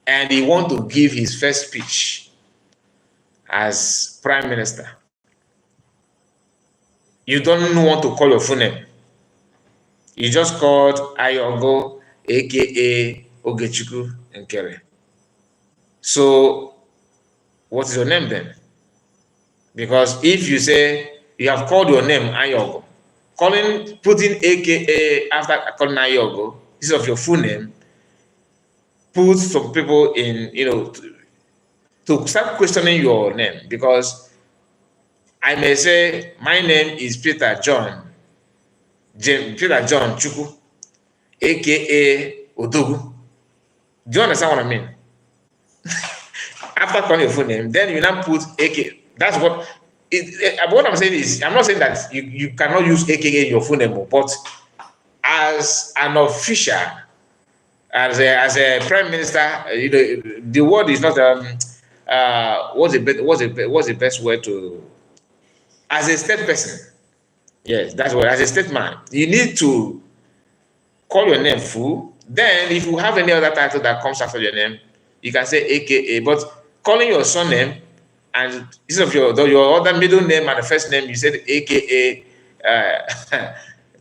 and he want to give his first speech as prime minister. You don't want to call your full name. You just called Ayogo, AKA Ogechukwu Nkere. So, what is your name then? Because if you say you have called your name Ayogo, putting AKA after calling Ayogo, instead of your full name, put some people in, to start questioning your name. Because I may say my name is Peter John Chukwu, AKA Odogu. Do you understand what I mean? After calling your full name, then you now put AKA. That's what I'm saying is, I'm not saying that you cannot use AKA in your full name, but as an official, as a prime minister, the word is not what's the best word to, as a state person. Yes, that's what, as a state man, you need to call your name full. Then, if you have any other title that comes after your name, you can say AKA. But calling your surname, and instead of your other middle name and the first name, you said AKA,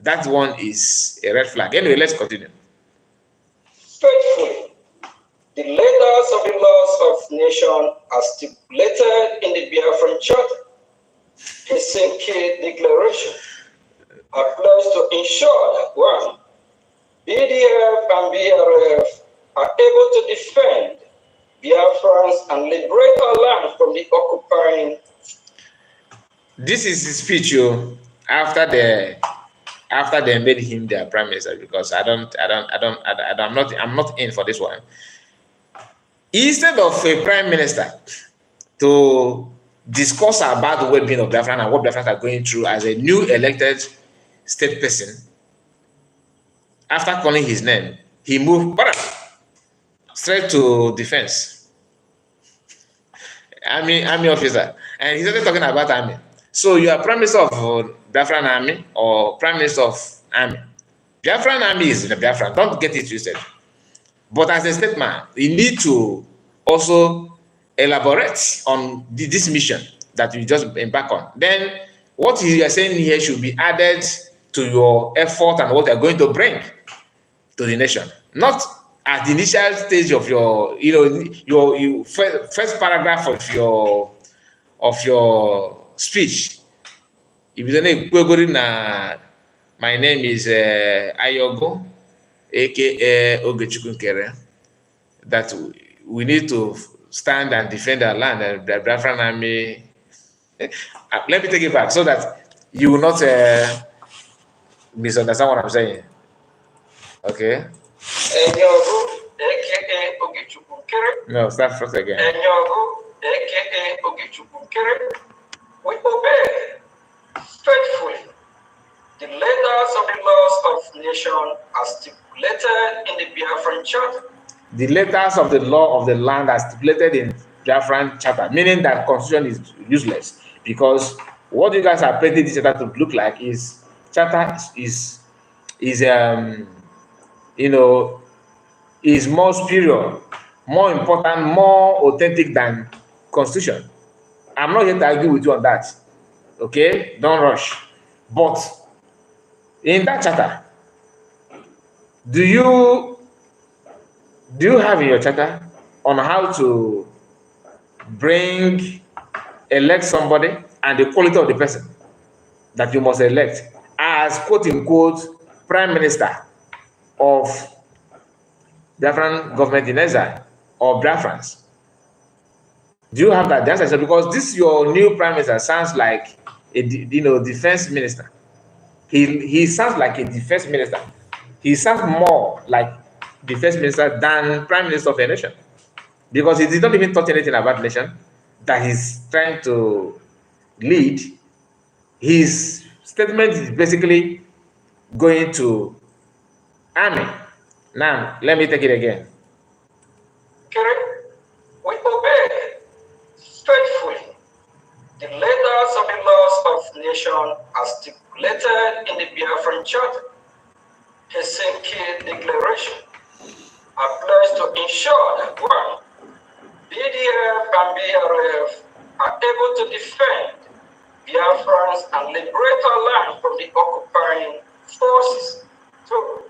that one is a red flag. Anyway, let's continue. Faithfully, the letters of the laws of nation are stipulated in the Biafran Charter. The Nkere Declaration applies to ensure that 1. BDF and BRF are able to defend Biafrans and liberate our land from the occupying. This is his speech, after they made him their prime minister, because I'm not in for this one. Instead of a prime minister to discuss about the well-being of Biafran and what Biafrans are going through as a new elected state person, after calling his name, he moved straight to defense. Army officer. And he started talking about army. So you are prime minister of Biafran army or prime minister of army. Biafran army is the Biafran. Don't get it twisted. But as a state man, you need to also elaborate on this mission that you just embark on. Then what you are saying here should be added to your effort and what you are going to bring to the nation. Not at the initial stage of your, your first paragraph of your speech. If you don't know, my name is Ayogo, aka Ogechukwu Nkere. That we need to stand and defend our land, and the Biafran army. Let me take it back so that you will not misunderstand what I'm saying. Okay? Enyogu, aka Ogechukwu Nkere. No, start first again. Enyogu, aka Ogechukwu Nkere. We obey faithfully the letters of the laws of nation as stipulated in the Biafran Charter. The letters of the law of the land as stipulated in Biafran Charter, meaning that constitution is useless, because what you guys are painting this charter to look like is charter is you know, is more superior, more important, more authentic than constitution. I'm not here to argue with you on that. Okay, don't rush. But in that charter, do you have in your charter on how to elect somebody and the quality of the person that you must elect as quote unquote prime minister of Biafran government in exile or Biafrans? Do you have that? The answer is because this your new prime minister sounds like a defense minister. He sounds like a defense minister. He sounds more like defense minister than prime minister of a nation, because he did not even touch anything about the nation that he's trying to lead. His statement is basically going to army. Now, let me take it again. We obey faithfully the letters of the laws of nation as stipulated in the Biafran Charter. His Nkere Declaration applies to ensure that one, BDF and BRF are able to defend Biafrans and liberate our land from the occupying forces. Two,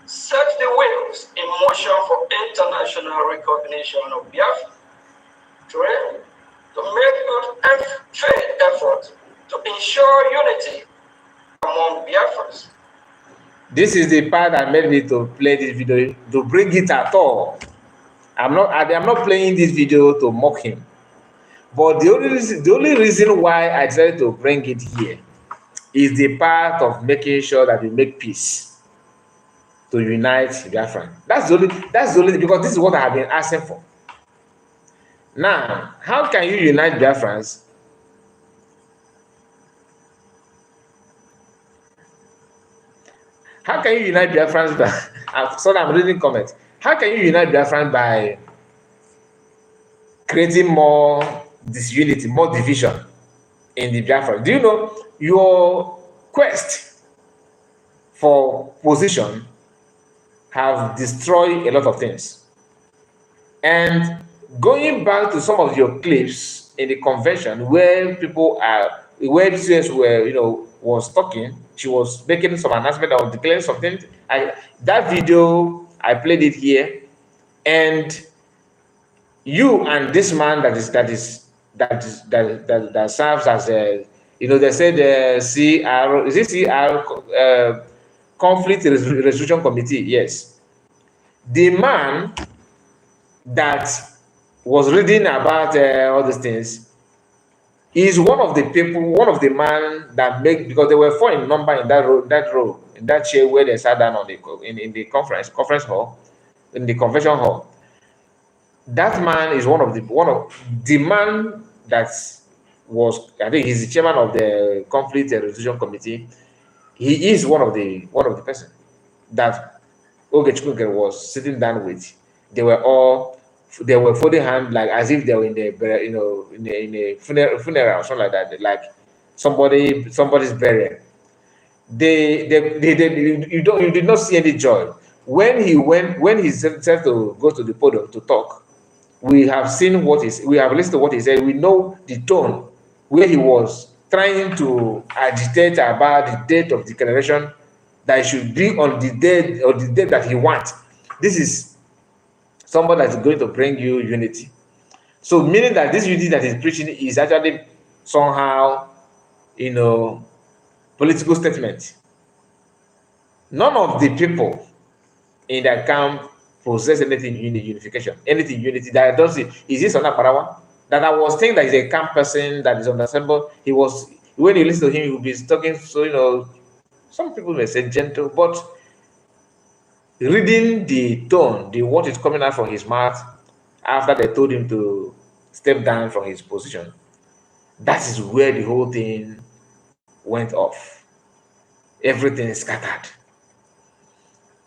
set the wheels in motion for international recognition of Biafra. Three, to make good faith effort to ensure unity among Biafrans. This is the part that made me to play this video, to bring it at all. I'm not playing this video to mock him, but the only reason why I decided to bring it here is the part of making sure that we make peace, to unite Biafran. That's the only because this is what I have been asking for. Now, how can you unite Biafrans? How can you unite Biafrans by sorry, I'm reading comments. How can you unite Biafrans by creating more disunity, more division in the Biafran? Do you know your quest for position have destroyed a lot of things? And going back to some of your clips in the convention where where students were, was talking, she was making some announcement or declaring something. That video, I played it here, and you and this man that serves as a, they said CR, is it CR, conflict resolution committee? Yes, the man that was reading about all these things is one of the people, one of the man that because there were 4 in number in that chair where they sat down in the conference hall, in the convention hall. That man is one of the man that was, I think he's the chairman of the conflict resolution committee. He is one of the person that Ogechukwu Nkere was sitting down with. They were folding hands, like as if they were in a funeral or something like that, like somebody's burial. You did not see any joy when he said to go to the podium to talk. We have listened to what he said. We know the tone where he was trying to agitate about the date of declaration, that it should be on the date that he wants. This is somebody that is going to bring you unity. So meaning that this unity that he's preaching is actually somehow, political statement. None of the people in that camp possess anything unification, anything unity. That I don't see. Is this on Parawa? That I was thinking that he's a calm person that is understandable. He was, when you listen to him, he will be talking, so some people may say gentle, but reading the tone, the what is coming out from his mouth after they told him to step down from his position, that is where the whole thing went off. Everything is scattered.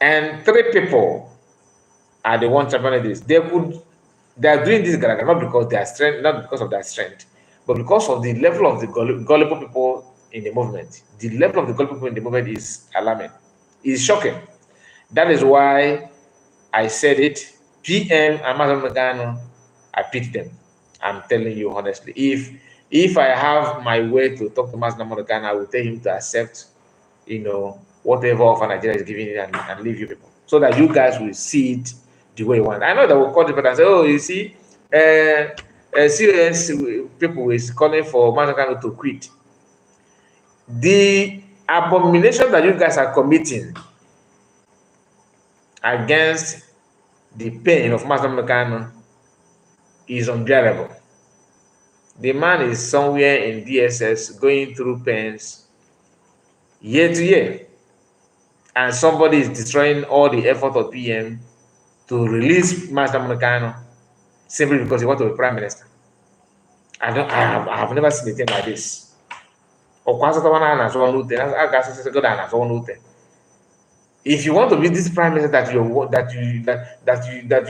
And three people are the ones championing this. They are doing this not because they are strength, not because of their strength, but because of the level of the gullible people in the movement. The level of the gullible people in the movement is alarming. It's shocking. That is why I said it. PM Amazon Megano, I pity them. I'm telling you honestly. If I have my way to talk to Mazda Morgan, I will tell him to accept, whatever offer Nigeria is giving it and leave you people. So that you guys will see it the way you want. I know that will call the people and say, oh, you see, serious people is calling for Mazda to quit. The abomination that you guys are committing against the pain of Master Mekano is unbearable. The man is somewhere in DSS going through pains year to year, and somebody is destroying all the effort of PM to release Master Mekano simply because he wants to be prime minister. I have never seen anything like this. If you want to be this prime minister that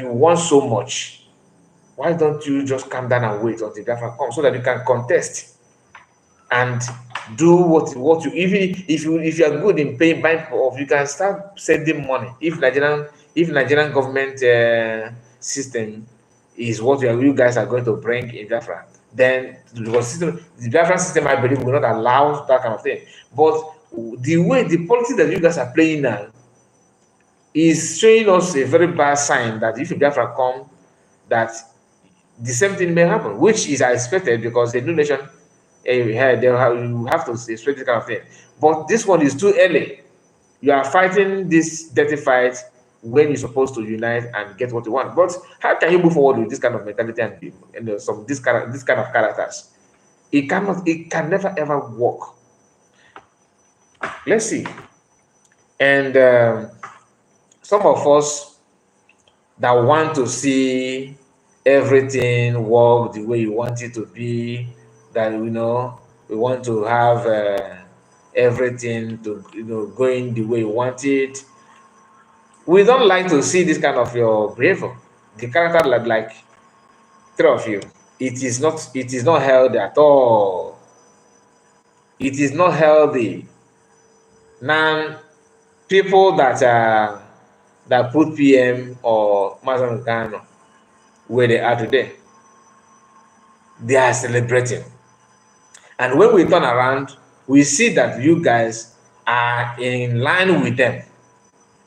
you want so much, why don't you just calm down and wait until Biafra comes so that you can contest and do what you, even if you are good in buying off, you can start sending money. If Nigerian government system is what you guys are going to bring in Biafra, then the Biafran system, I believe, will not allow that kind of thing. But the policy that you guys are playing now is showing us a very bad sign that if Biafra come, that the same thing may happen, which is expected because the new nation, you have to expect this kind of thing. But this one is too early. You are fighting this dirty fight when you're supposed to unite and get what you want. But how can you move forward with this kind of mentality and this kind of characters? It can never ever work. Let's see. And some of us that want to see everything work the way you want it to be, that we want to have everything to going the way you want it. We don't like to see this kind of your behavior. The character like three of you. It is not healthy at all. It is not healthy. Now, people that put PM or Mazan where they are today, they are celebrating. And when we turn around, we see that you guys are in line with them,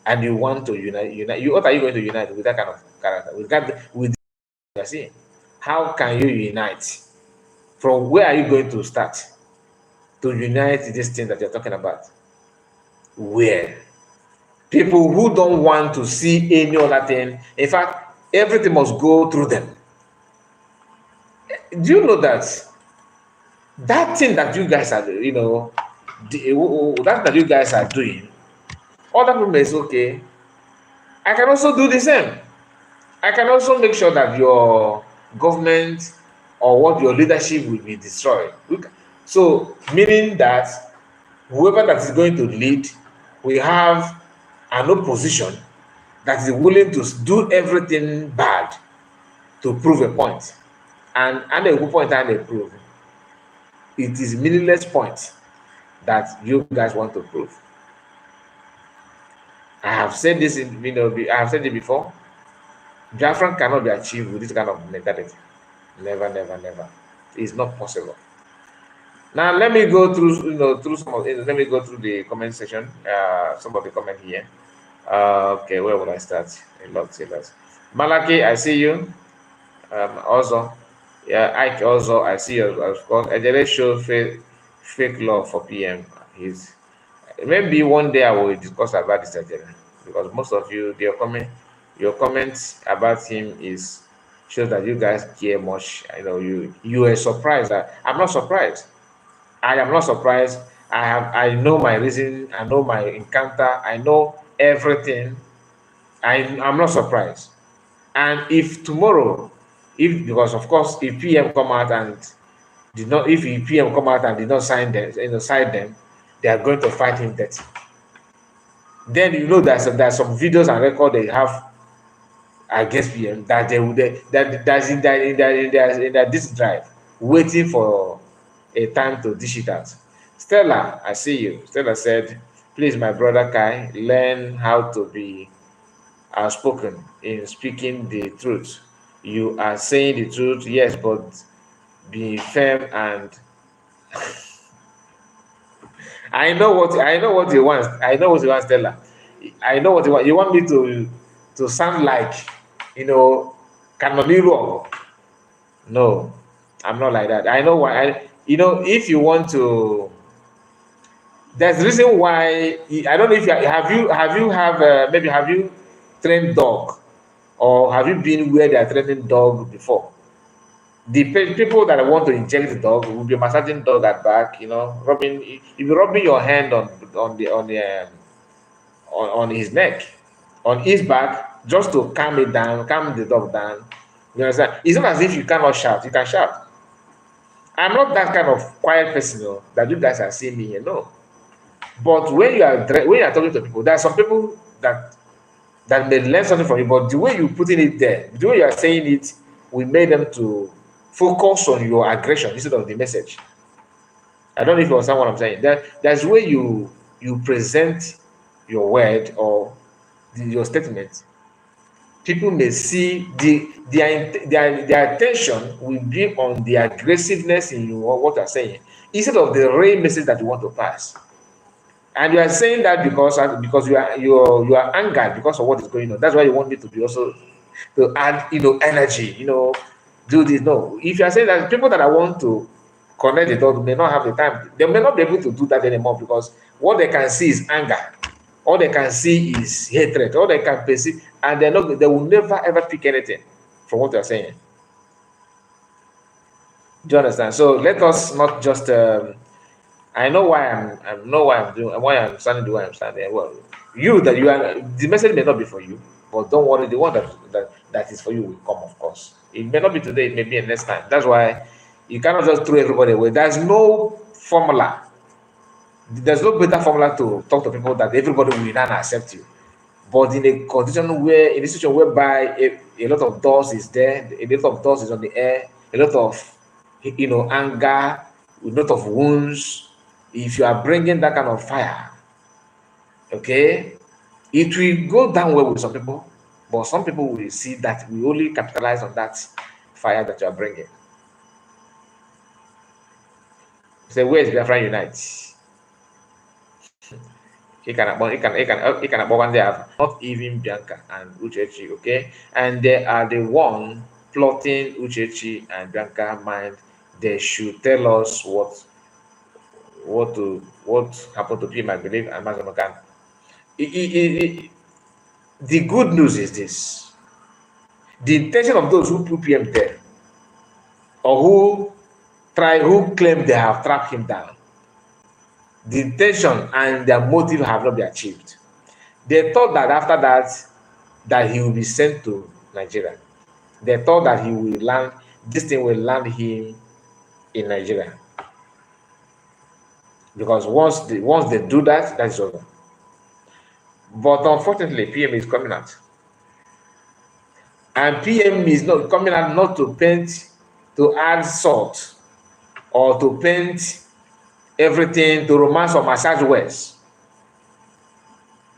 and you want to unite. What are you going to unite with that kind of character? With you see, how can you unite? From where are you going to start to unite this thing that you're talking about? Where? People who don't want to see any other thing. In fact, everything must go through them. Do you know that thing that you guys are, that you guys are doing, other people may say, okay, I can also do the same. I can also make sure that your government or what your leadership will be destroyed. So, meaning that whoever that is going to lead, we have an opposition that is willing to do everything bad to prove a point. And a good point and a prove. It is meaningless point that you guys want to prove. I have said this I have said it before. Biafran cannot be achieved with this kind of mentality. Never, never, never. It's not possible. Now let me go through, through some of it. Let me go through the comment section. Some of the comment here. Okay, where will I start? A lot. Malaki, I see you. Also, yeah, Ike also, I see you. Of course, Ejele show fake love for PM. Maybe one day I will discuss about this Ejele, because most of you, they are coming. Your comments about him is shows that you guys care much. You are surprised. I'm not surprised. I am not surprised. I know my reason. I know my encounter. I know everything. I'm not surprised. And if tomorrow, if because of course, if PM come out and did not, if PM come out and did not sign them, sign them, they are going to fight him dirty. Then there's some videos and record they have against PM that they would that's in their disk drive, waiting for a time to dish it out. Stella, I see you. Stella said, "Please, my brother Kai, learn how to be outspoken in speaking the truth. You are saying the truth, yes, but be firm and." I know what you want. I know what you want, Stella. I know what you want. You want me to sound like, you know, Canoniro. No, I'm not like that. I know why. If you want to, there's a reason why. I don't know if maybe have you trained dog, or have you been where they are training dog before? The people that want to inject the dog will be massaging dog at back, rubbing. You'll be rubbing your hand on his neck, on his back, just to calm it down, calm the dog down. You understand? It's not as if you cannot shout. You can shout. I'm not that kind of quiet person, that you guys are seeing me here. No. But when you are talking to people, there are some people that may learn something from you. But the way you're putting it there, the way you are saying it, will make them to focus on your aggression instead of the message. I don't know if you understand what I'm saying. That's where you present your word or your statement. People may see their attention will be on the aggressiveness in what you're saying instead of the real message that you want to pass. And you are saying that because you are angered because of what is going on. That's why you want me to be also to add energy. Do this. No, if you are saying that people that I want to connect the dot may not have the time, they may not be able to do that anymore because what they can see is anger. All they can see is hatred. All they can perceive, and they will never ever pick anything from what you are saying. Do you understand? So let us not just. I know why I'm standing the way I'm standing. Well, the message may not be for you, but don't worry. The one that is for you will come, of course. It may not be today. It may be next time. That's why you cannot just throw everybody away. There's no formula. There's no better formula to talk to people that everybody will not accept you. But in a situation whereby a lot of doors is there, a lot of doors is on the air, a lot of anger, a lot of wounds. If you are bringing that kind of fire, okay, it will go down well with some people, but some people will see that we only capitalize on that fire that you are bringing. Say, where is Biafra Unite? He can one they have not even Bianca and Uchechi, okay? And they are the one plotting Uchechi and Bianca mind. They should tell us what happened to him, I believe, and Mazamokan. The good news is this: the intention of those who put PM there, or who claim they have tracked him down, the intention and their motive have not been achieved. They thought that after that he will be sent to Nigeria. They thought that this thing will land him in Nigeria. Because once they do that, that's over. But unfortunately, PM is coming out. And PM is not coming out not to paint, to add salt, or to paint everything, to romance or massage words.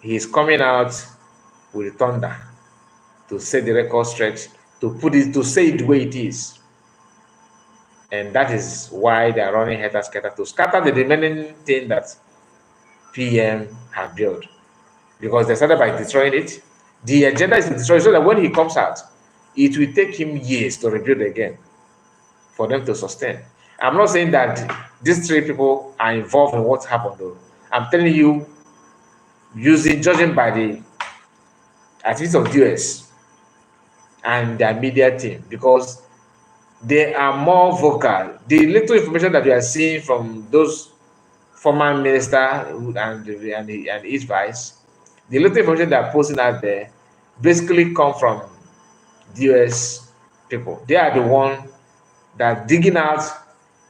He is coming out with thunder to set the record straight, to say it the way it is. And that is why they are running scatter to scatter the remaining thing that PM have built. Because they started by destroying it. The agenda is to destroy it so that when he comes out, it will take him years to rebuild again for them to sustain. I'm not saying that these three people are involved in what happened, though. I'm telling you, judging by the activities of the US, and their media team, because they are more vocal. The little information that we are seeing from those former minister and his vice, the little information they are posting out there basically come from the US people. They are the one that digging out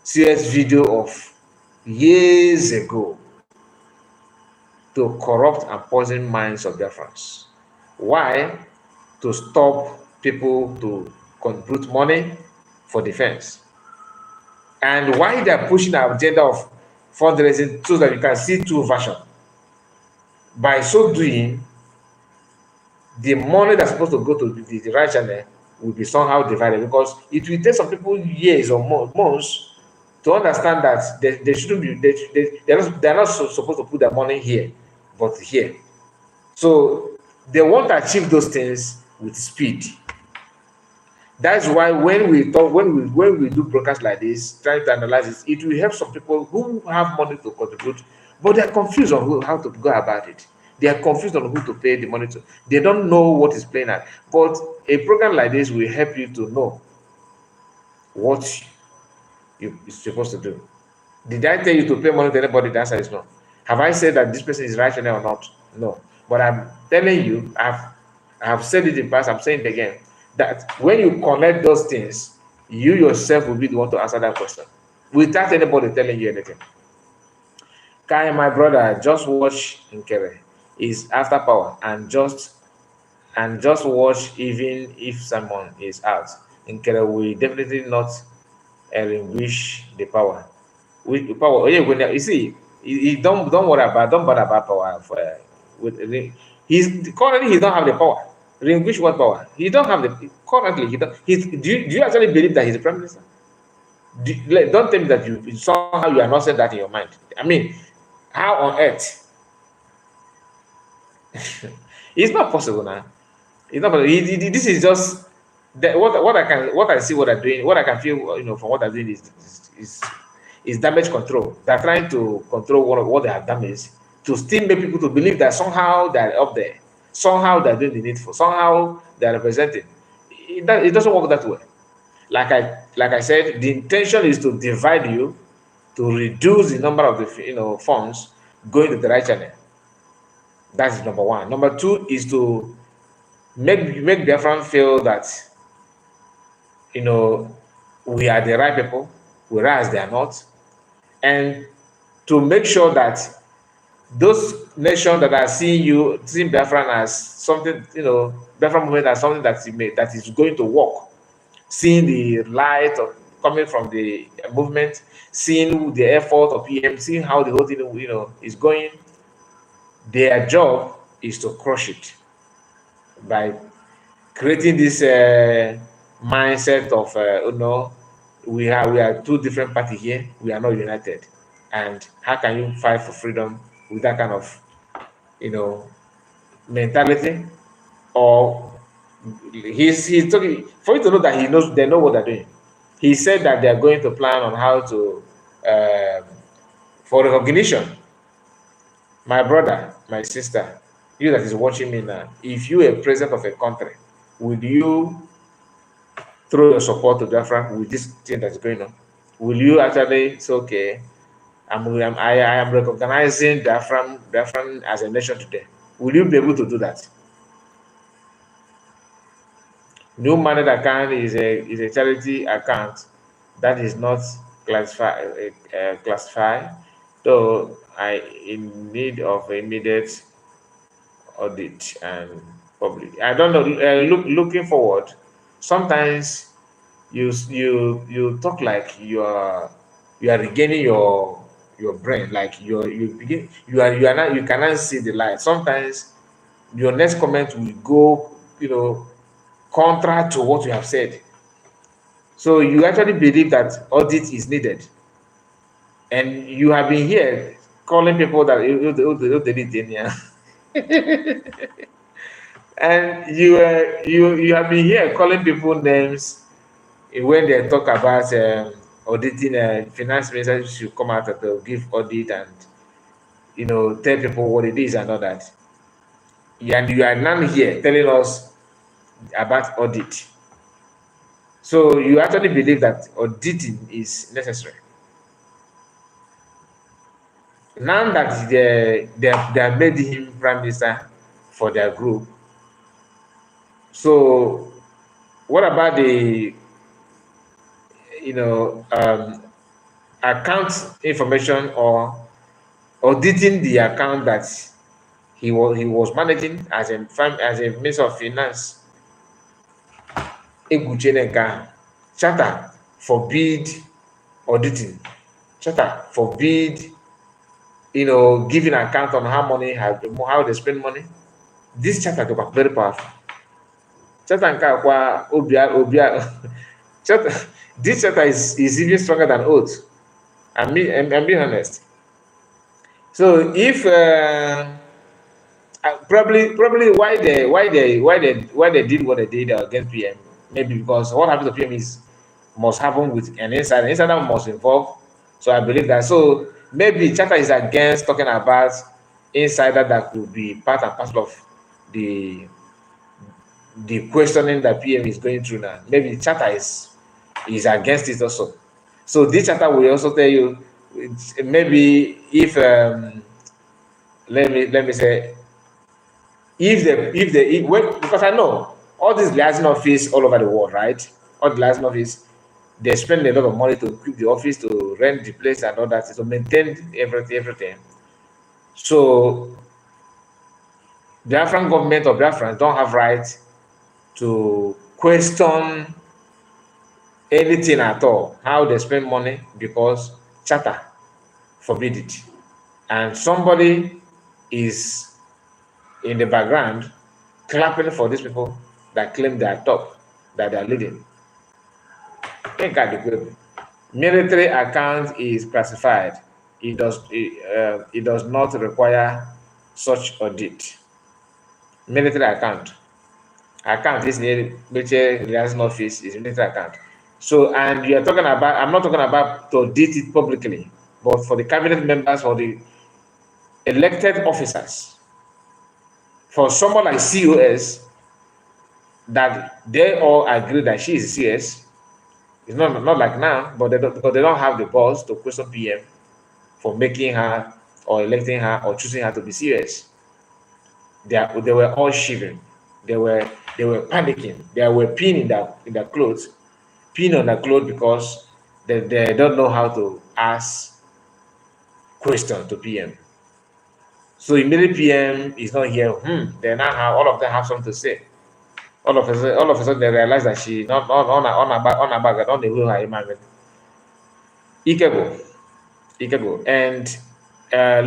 serious video of years ago to corrupt and poison minds of Biafrans. Why? To stop people to contribute money for defense. And why they are pushing the agenda of fundraising so that you can see two versions. By so doing, the money that's supposed to go to the right channel will be somehow divided, because it will take some people years or months to understand that they shouldn't be they're not supposed to put their money here but here. So they want to achieve those things with speed. That's why when we talk, when we do broadcasts like this, trying to analyze it will help some people who have money to contribute, but they're confused on how to go about it. They are confused on who to pay the money to. They don't know what is playing at. But a program like this will help you to know what you're supposed to do. Did I tell you to pay money to anybody? The answer is no. Have I said that this person is rational or not? No. But I'm telling you, I have said it in the past, I'm saying it again, that when you connect those things, you yourself will be the one to answer that question without anybody telling you anything. Kai, my brother, just watch Nkere. Is after power, and just watch. Even if someone is out, Nkere will definitely not relinquish the power. With power, oh yeah, when you see, he don't worry about, don't bother about power. For with he's currently he don't have the power. Relinquish what power? He don't have the currently. He don't. Do you actually believe that he's the prime minister? Don't tell me that you somehow you are not saying that in your mind. I mean, how on earth? It's not possible now. It's not possible. This is just that what I see what I'm doing, what I can feel, from what I'm doing is damage control. They're trying to control what they have damaged to still make people to believe that somehow they're up there, somehow they're doing the needful, somehow they're representing. It doesn't work that way. Like I said, the intention is to divide you, to reduce the number of the funds going to the right channel. That's number one. Number two is to make Biafran feel that we are the right people, whereas they are not, and to make sure that those nations that are seeing Biafran as something, Biafran movement as something that is going to work, seeing the light coming from the movement, seeing the effort of PM, seeing how the whole thing is going, their job is to crush it by creating this mindset of we are two different parties here, we are not united, and how can you fight for freedom with that kind of mentality? Or he's talking for you to know that they know what they're doing. He said that they're going to plan on how to for recognition. My brother, my sister, you that is watching me now, if you are president of a country, would you throw your support to Biafra with this thing that's going on? Will you actually say, okay, I am recognizing Biafra as a nation today? Will you be able to do that? New Mandate account is a charity account that is not classified, so I in need of immediate audit and public. I don't know. Looking forward, sometimes you talk like you are regaining your brain, like you begin you are not, you cannot see the light. Sometimes your next comment will go contrary to what you have said. So you actually believe that audit is needed, and you have been here calling people that they did in here. And you have been here calling people names when they talk about auditing. Finance minister should come out to give audit and tell people what it is and all that. And you are now here telling us about audit. So you actually believe that auditing is necessary. Now that they have made him prime minister for their group, so what about the account information or auditing the account that he was managing as a minister of finance? Eguchene nke ahụ. Charter forbid auditing. Charter forbid giving account on how they spend money. This charter is very powerful. Charter nke a kwa charter, this charter is even stronger than oath. I'm being honest. So if probably why they did what they did against PM, maybe because what happens to PM must happen with an insider. Insider must involve. So I believe that. So maybe Charter is against talking about insider that could be part and parcel of the questioning that PM is going through now. Maybe Charter is against it also. So this charter will also tell you maybe if let me say because I know all these liaison office all over the world, right? All the liaison office, they spend a lot of money to equip the office, to rent the place and all that, to maintain everything. So Biafran government or Biafrans don't have right to question anything at all, how they spend money, because charter forbid it. And somebody is in the background clapping for these people that claim they are top, that they are leading. Military account is classified. It does not require such audit. Military account is military liaison office is military account. So, and you are talking about, I'm not talking about to audit it publicly, but for the cabinet members, for the elected officers, for someone like COS, that they all agree that she is CS. It's not like now, but because they don't have the balls to question PM for making her or electing her or choosing her to be CS. They were all shivering. They were panicking. They were peeing in their clothes, peeing on their clothes because they don't know how to ask questions to PM. So immediately PM is not here. They now have all of them have something to say. All of a sudden they realize that she not on her back, on the wheel her imagine. Ikebo. And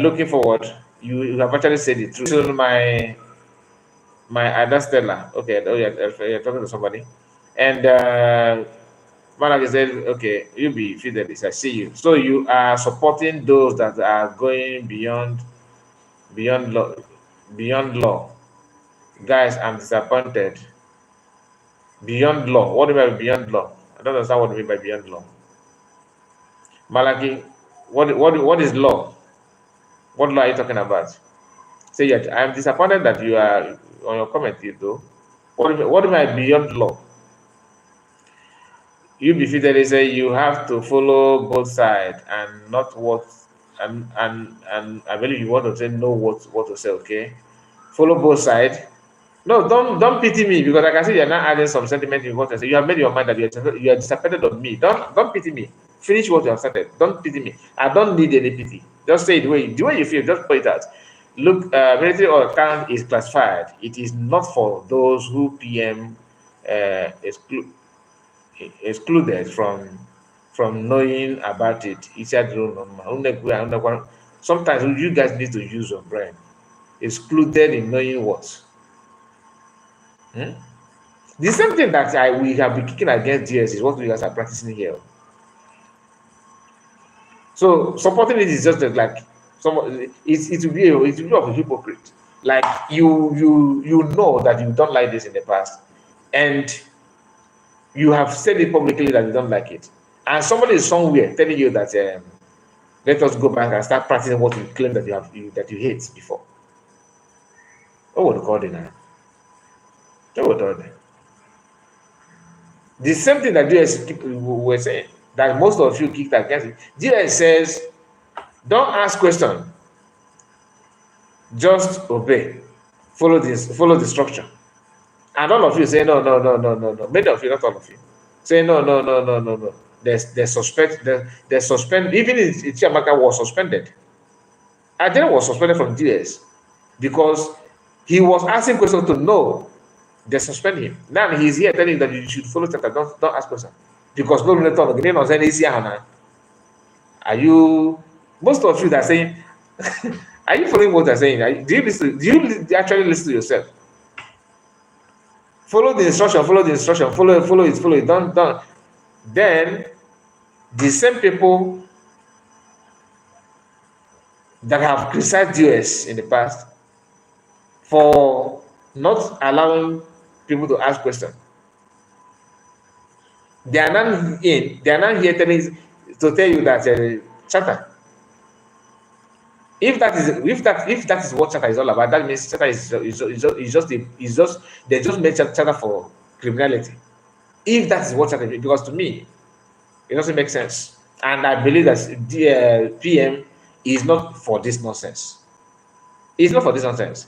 looking forward, you have actually said it through. So my other Stella. Okay, you're talking to somebody. And Malaki said, okay, you be Fidelis, I see you. So you are supporting those that are going beyond law. Guys, I'm disappointed. Beyond law. What do you mean by beyond law? I don't understand what you mean by beyond law. Malaki, what is law? What law are you talking about? Say yet. I'm disappointed that you are on your comment here though. What do you mean by beyond law? You befittingly say you have to follow both sides and not what and I believe you want to say know what to say, okay? Follow both sides. No, don't pity me because I can see you're not adding some sentiment in what I say. You have made your mind that you are disappointed on me. Don't pity me. Finish what you have started. Don't pity me. I don't need any pity. Just say it the way you feel. Just put it out. Look, military account is classified. It is not for those who PM excluded from knowing about it. Sometimes you guys need to use your brain. Excluded in knowing what. The same thing that we have been kicking against DS is what we guys are practicing here. So supporting it is just like it will be of a hypocrite. Like you know that you don't like this in the past, and you have said it publicly that you don't like it, and somebody is somewhere telling you that let us go back and start practicing what you claim that you hate before. What would call it now? What would call it? The same thing that DS were saying, that most of you kicked against it. DS says, don't ask question, just obey. Follow this, follow the structure. And all of you say, no, no, no, no, no, no. Many of you, not all of you, say, no, no, no, no, no, no. They suspect, they suspend, even if Chiamaka was suspended. Adele was suspended from DS because he was asking questions to know they suspend him. Now he's here telling you that you should follow chapter, don't ask questions. Because no relator of easy. Are you, most of you that are saying, are you following what they're saying? Do you listen? Do you actually listen to yourself? Follow the instruction, follow the instruction, follow it, follow it, follow it. Don't. Then the same people that have criticized US in the past for not allowing people to ask questions, they are not here telling to tell you that charter. If that is what charter is all about, that means charter is just they just made charter for criminality. If that is what charter is, because to me it doesn't make sense, and I believe that the PM is not for this nonsense. It's not for this nonsense.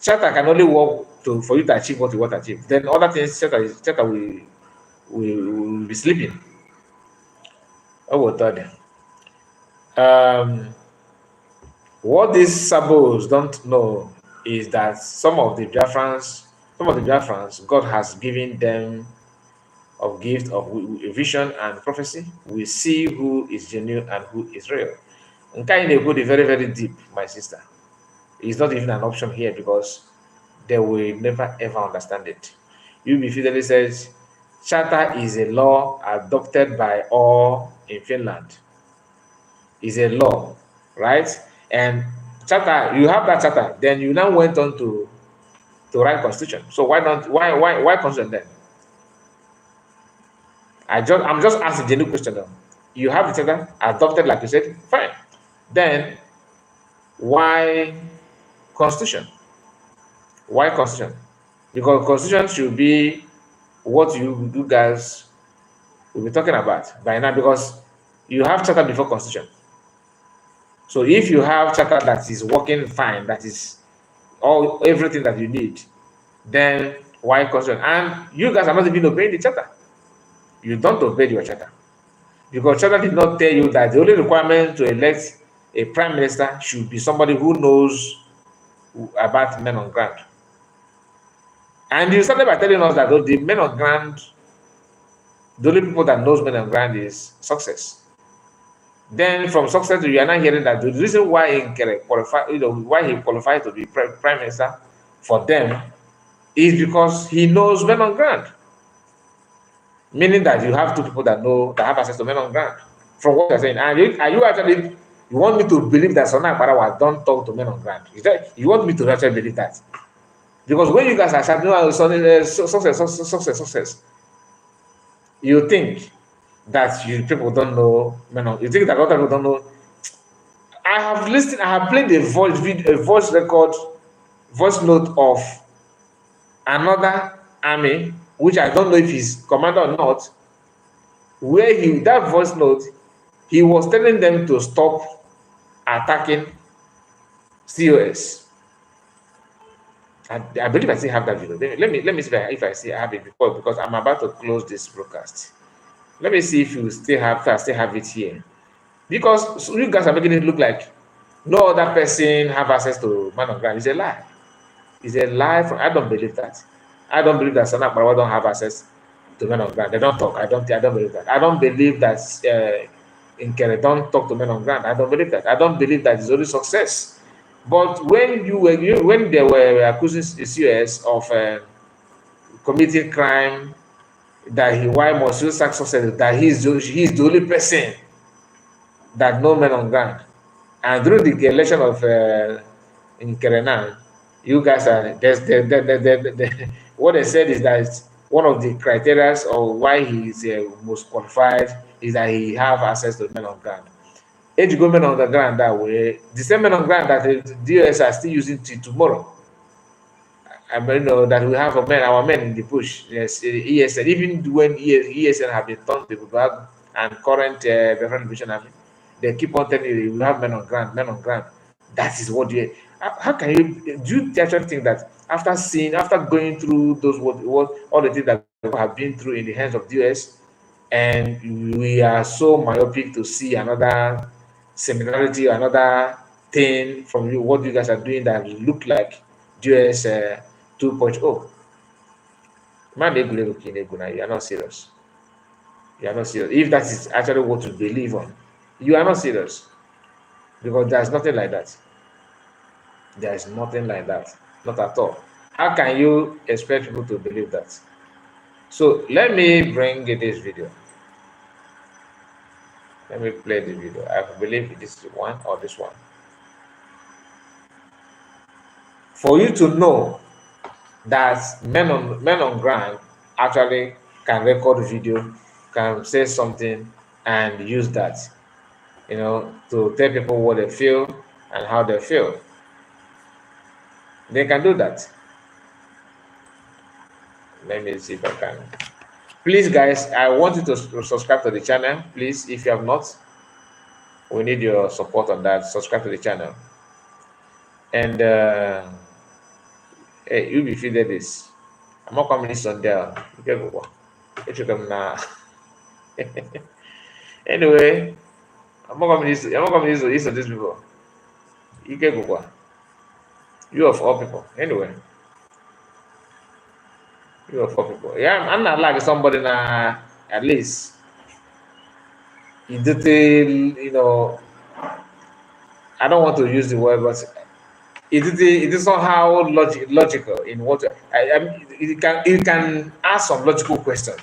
Charter can only work for you to achieve what you want to achieve. Then other things, charter will be sleeping. Oh, third. What these sabos don't know is that some of the Biafrans, God has given them of gift of vision and prophecy. We see who is genuine and who is real. Nkere go very, very deep, my sister. It's not even an option here because they will never ever understand it. UB Fidelity says, charter is a law adopted by all in Finland. Is a law, right? And charter, you have that charter, then you now went on to write constitution. So why constitution then? I'm just asking the new question now. You have the charter adopted, like you said, fine. Then why constitution? Why constitution? Because constitution should be what you guys will be talking about by now, because you have charter before constitution. So if you have charter that is working fine, that is everything that you need, then why constitution? And you guys are not even obeying the charter. You don't obey your charter. Because charter did not tell you that the only requirement to elect a prime minister should be somebody who knows about men on ground. And you started by telling us that the men on ground, the only people that knows men on ground is success. Then from success, you are not hearing that the reason why Nkere qualified, why he qualified to be prime minister for them is because he knows men on ground. Meaning that you have two people that have access to men on ground. From what you're saying, and you want me to believe that Sona Akbarawa don't talk to men on ground? You want me to actually believe that? Because when you guys are shouting, success, you think that people don't know men on. You think that other people don't know. I have played a voice note of another army, which I don't know if he's commander or not, where that voice note, he was telling them to stop attacking COS. I believe I still have that video. Let me see if I have it before, because I'm about to close this broadcast. Let me see if you still have it here. Because you guys are making it look like no other person have access to man on ground. It's a lie. It's a lie. I don't believe that. I don't believe that Sana Akbarawa don't have access to men on ground. They don't talk. I don't believe that. I don't believe that Nkere don't talk to men on ground. I don't believe that. I don't believe that it's only success. But when they were accusing COS of committing crime, why must you sack success? That he's the only person that no men on ground. And during the election of Nkere now, you guys are what they said is that one of the criteria of why he is most qualified is that he have access to men on ground. Age go men on the ground that way, the same men on ground that the DOS are still using till tomorrow. I mean, that we have our men in the bush. Yes, ESN. Even when ESN have been turned to the back and current Veteran Liberation Army, they keep on telling you we have men on ground, men on ground. That is what you. How can you do? You actually think that after going through those what all the things that we have been through in the hands of the US, and we are so myopic to see another similarity, another thing from you, what you guys are doing that look like US 2.0. Man, you are not serious. You are not serious. If that is actually what you believe on, you are not serious because there's nothing like that. There is nothing like that, not at all. How can you expect people to believe that? So let me bring this video. Let me play the video. I believe this is one or this one. For you to know that men on ground actually can record video, can say something and use that, to tell people what they feel and how they feel. They can do that. Let me see if I can. Please, guys, I want you to subscribe to the channel. Please, if you have not, we need your support on that. Subscribe to the channel. And hey, you be feeding this. I'm not coming on there. Okay, go. If you come now. Anyway, I'm not coming to these people. You can go. You of all people. Anyway, you of all people. Yeah, I'm not like somebody now. At least in detail, I don't want to use the word, but it is somehow logical in what it can ask some logical question.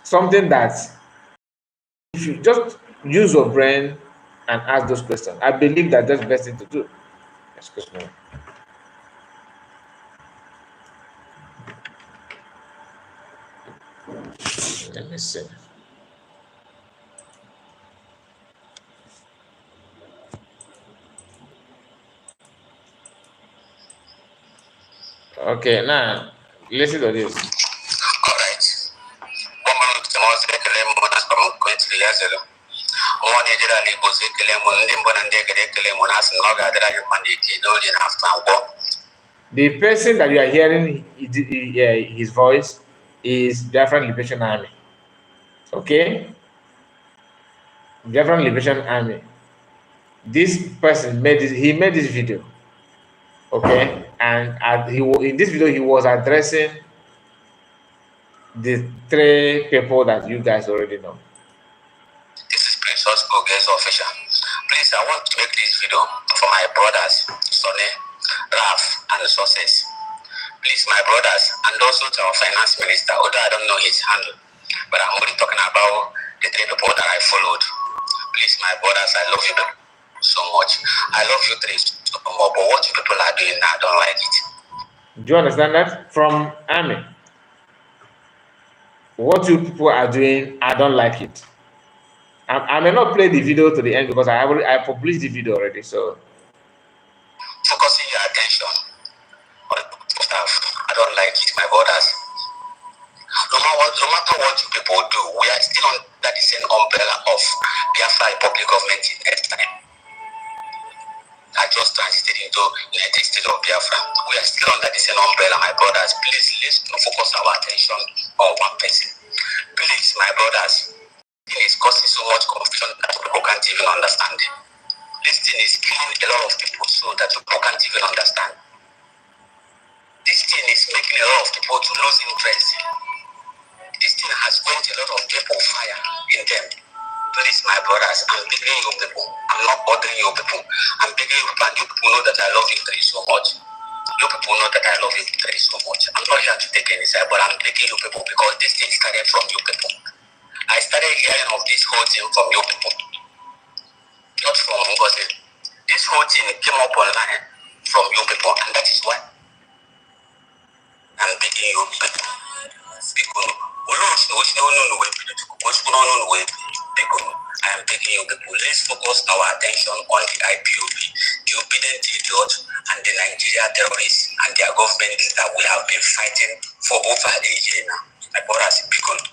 Something that if you just use your brain and ask those questions, I believe that that's the best thing to do. Excuse me. Let me see. Okay, now listen to this. All right. Woman to most ekele mo na from kwetri yazelo. Mo ne jira li bozi ekele mo ndi mbona ndeke ekele mo na sin no ga dira yo mandi ki do di na after go. The person that you are hearing his voice is Biafran Liberation Army. Okay? Biafran Liberation Army. This person made this video. Okay? And in this video he was addressing the three people that you guys already know. This is Prince Osboge's official. Please, I want to make this video for my brothers, Sonny, Raf, and the sources. Please, my brothers, and also to our finance minister, although I don't know his handle, but I'm only talking about the three people that I followed. Please, my brothers, I love you so much. I love you three so much, but what you people are doing now, I don't like it. Do you understand that? From Army. What you people are doing, I don't like it. I may not play the video to the end because I published the video already. So focusing your attention on stuff, I don't like it, my brothers. No matter what you people do, we are still under the same umbrella of Biafra Republic Government in next time. I just transited into United States of Biafra. We are still under the same umbrella, my brothers. Please, let's not focus our attention on one person. Please, my brothers. This is causing so much confusion that people can't even understand. This thing is killing a lot of people so that people can't even understand. This thing is making a lot of people to lose interest. This thing has quenched a lot of people fire in them. Please, my brothers, I'm begging you people. I'm not bothering you people. I'm begging you people, and you people know that I love you very so much. You people know that I love you very so much. I'm not here to take any side, but I'm begging you people because this thing started from you people. I started hearing of this whole thing from you people, not from Ngozi. This whole thing came up online from you people, and that is why I'm begging you people. I am begging you people, let's focus our attention on the IPOB, the obedient idiot, and the Nigeria terrorists and their government that we have been fighting for over a year now. My brothers, because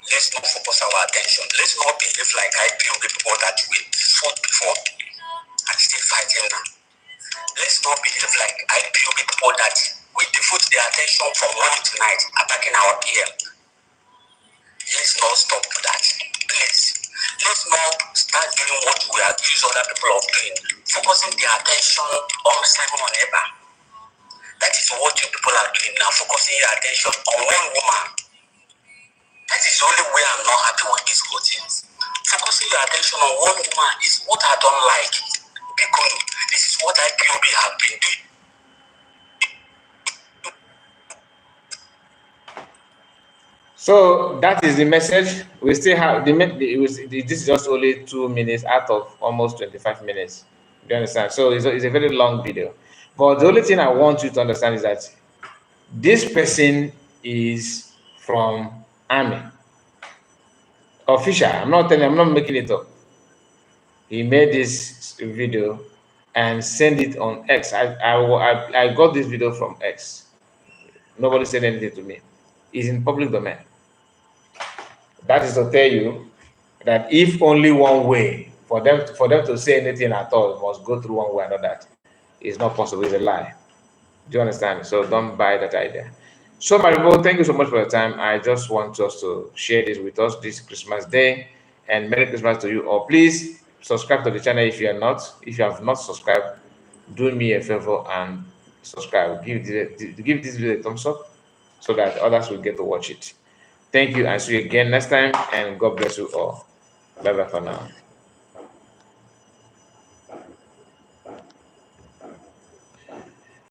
let's not focus our attention. Let's not behave like IPOB people that we fought before and still fighting now. Let's not behave like IPOB people that we devote their attention from morning to night attacking our PM. Let's not stop that, please. Let's not start doing what we are accused other people of doing, focusing their attention on Simon Eba. That is what you people are doing now, focusing your attention on one woman. That is the only way I'm not happy with these whole things. Focusing your attention on one woman is what I don't like. Because this is what IPOB have been doing. So that is the message. We still have this is just only 2 minutes out of almost 25 minutes. Do you understand? So it's a very long video. But the only thing I want you to understand is that this person is from army. Official. I'm not making it up. He made this video and sent it on X. I got this video from X. Nobody said anything to me. It's in public domain. That is to tell you that if only one way for them to say anything at all must go through one way or another, it's not possible. It's a lie. Do you understand? So don't buy that idea. So, my people, thank you so much for your time. I just want us to share this with us this Christmas Day, and Merry Christmas to you all. Please subscribe to the channel if you are not. If you have not subscribed, do me a favor and subscribe. Give this video a thumbs up so that others will get to watch it. Thank you, and see you again next time, and God bless you all. Bye bye for now.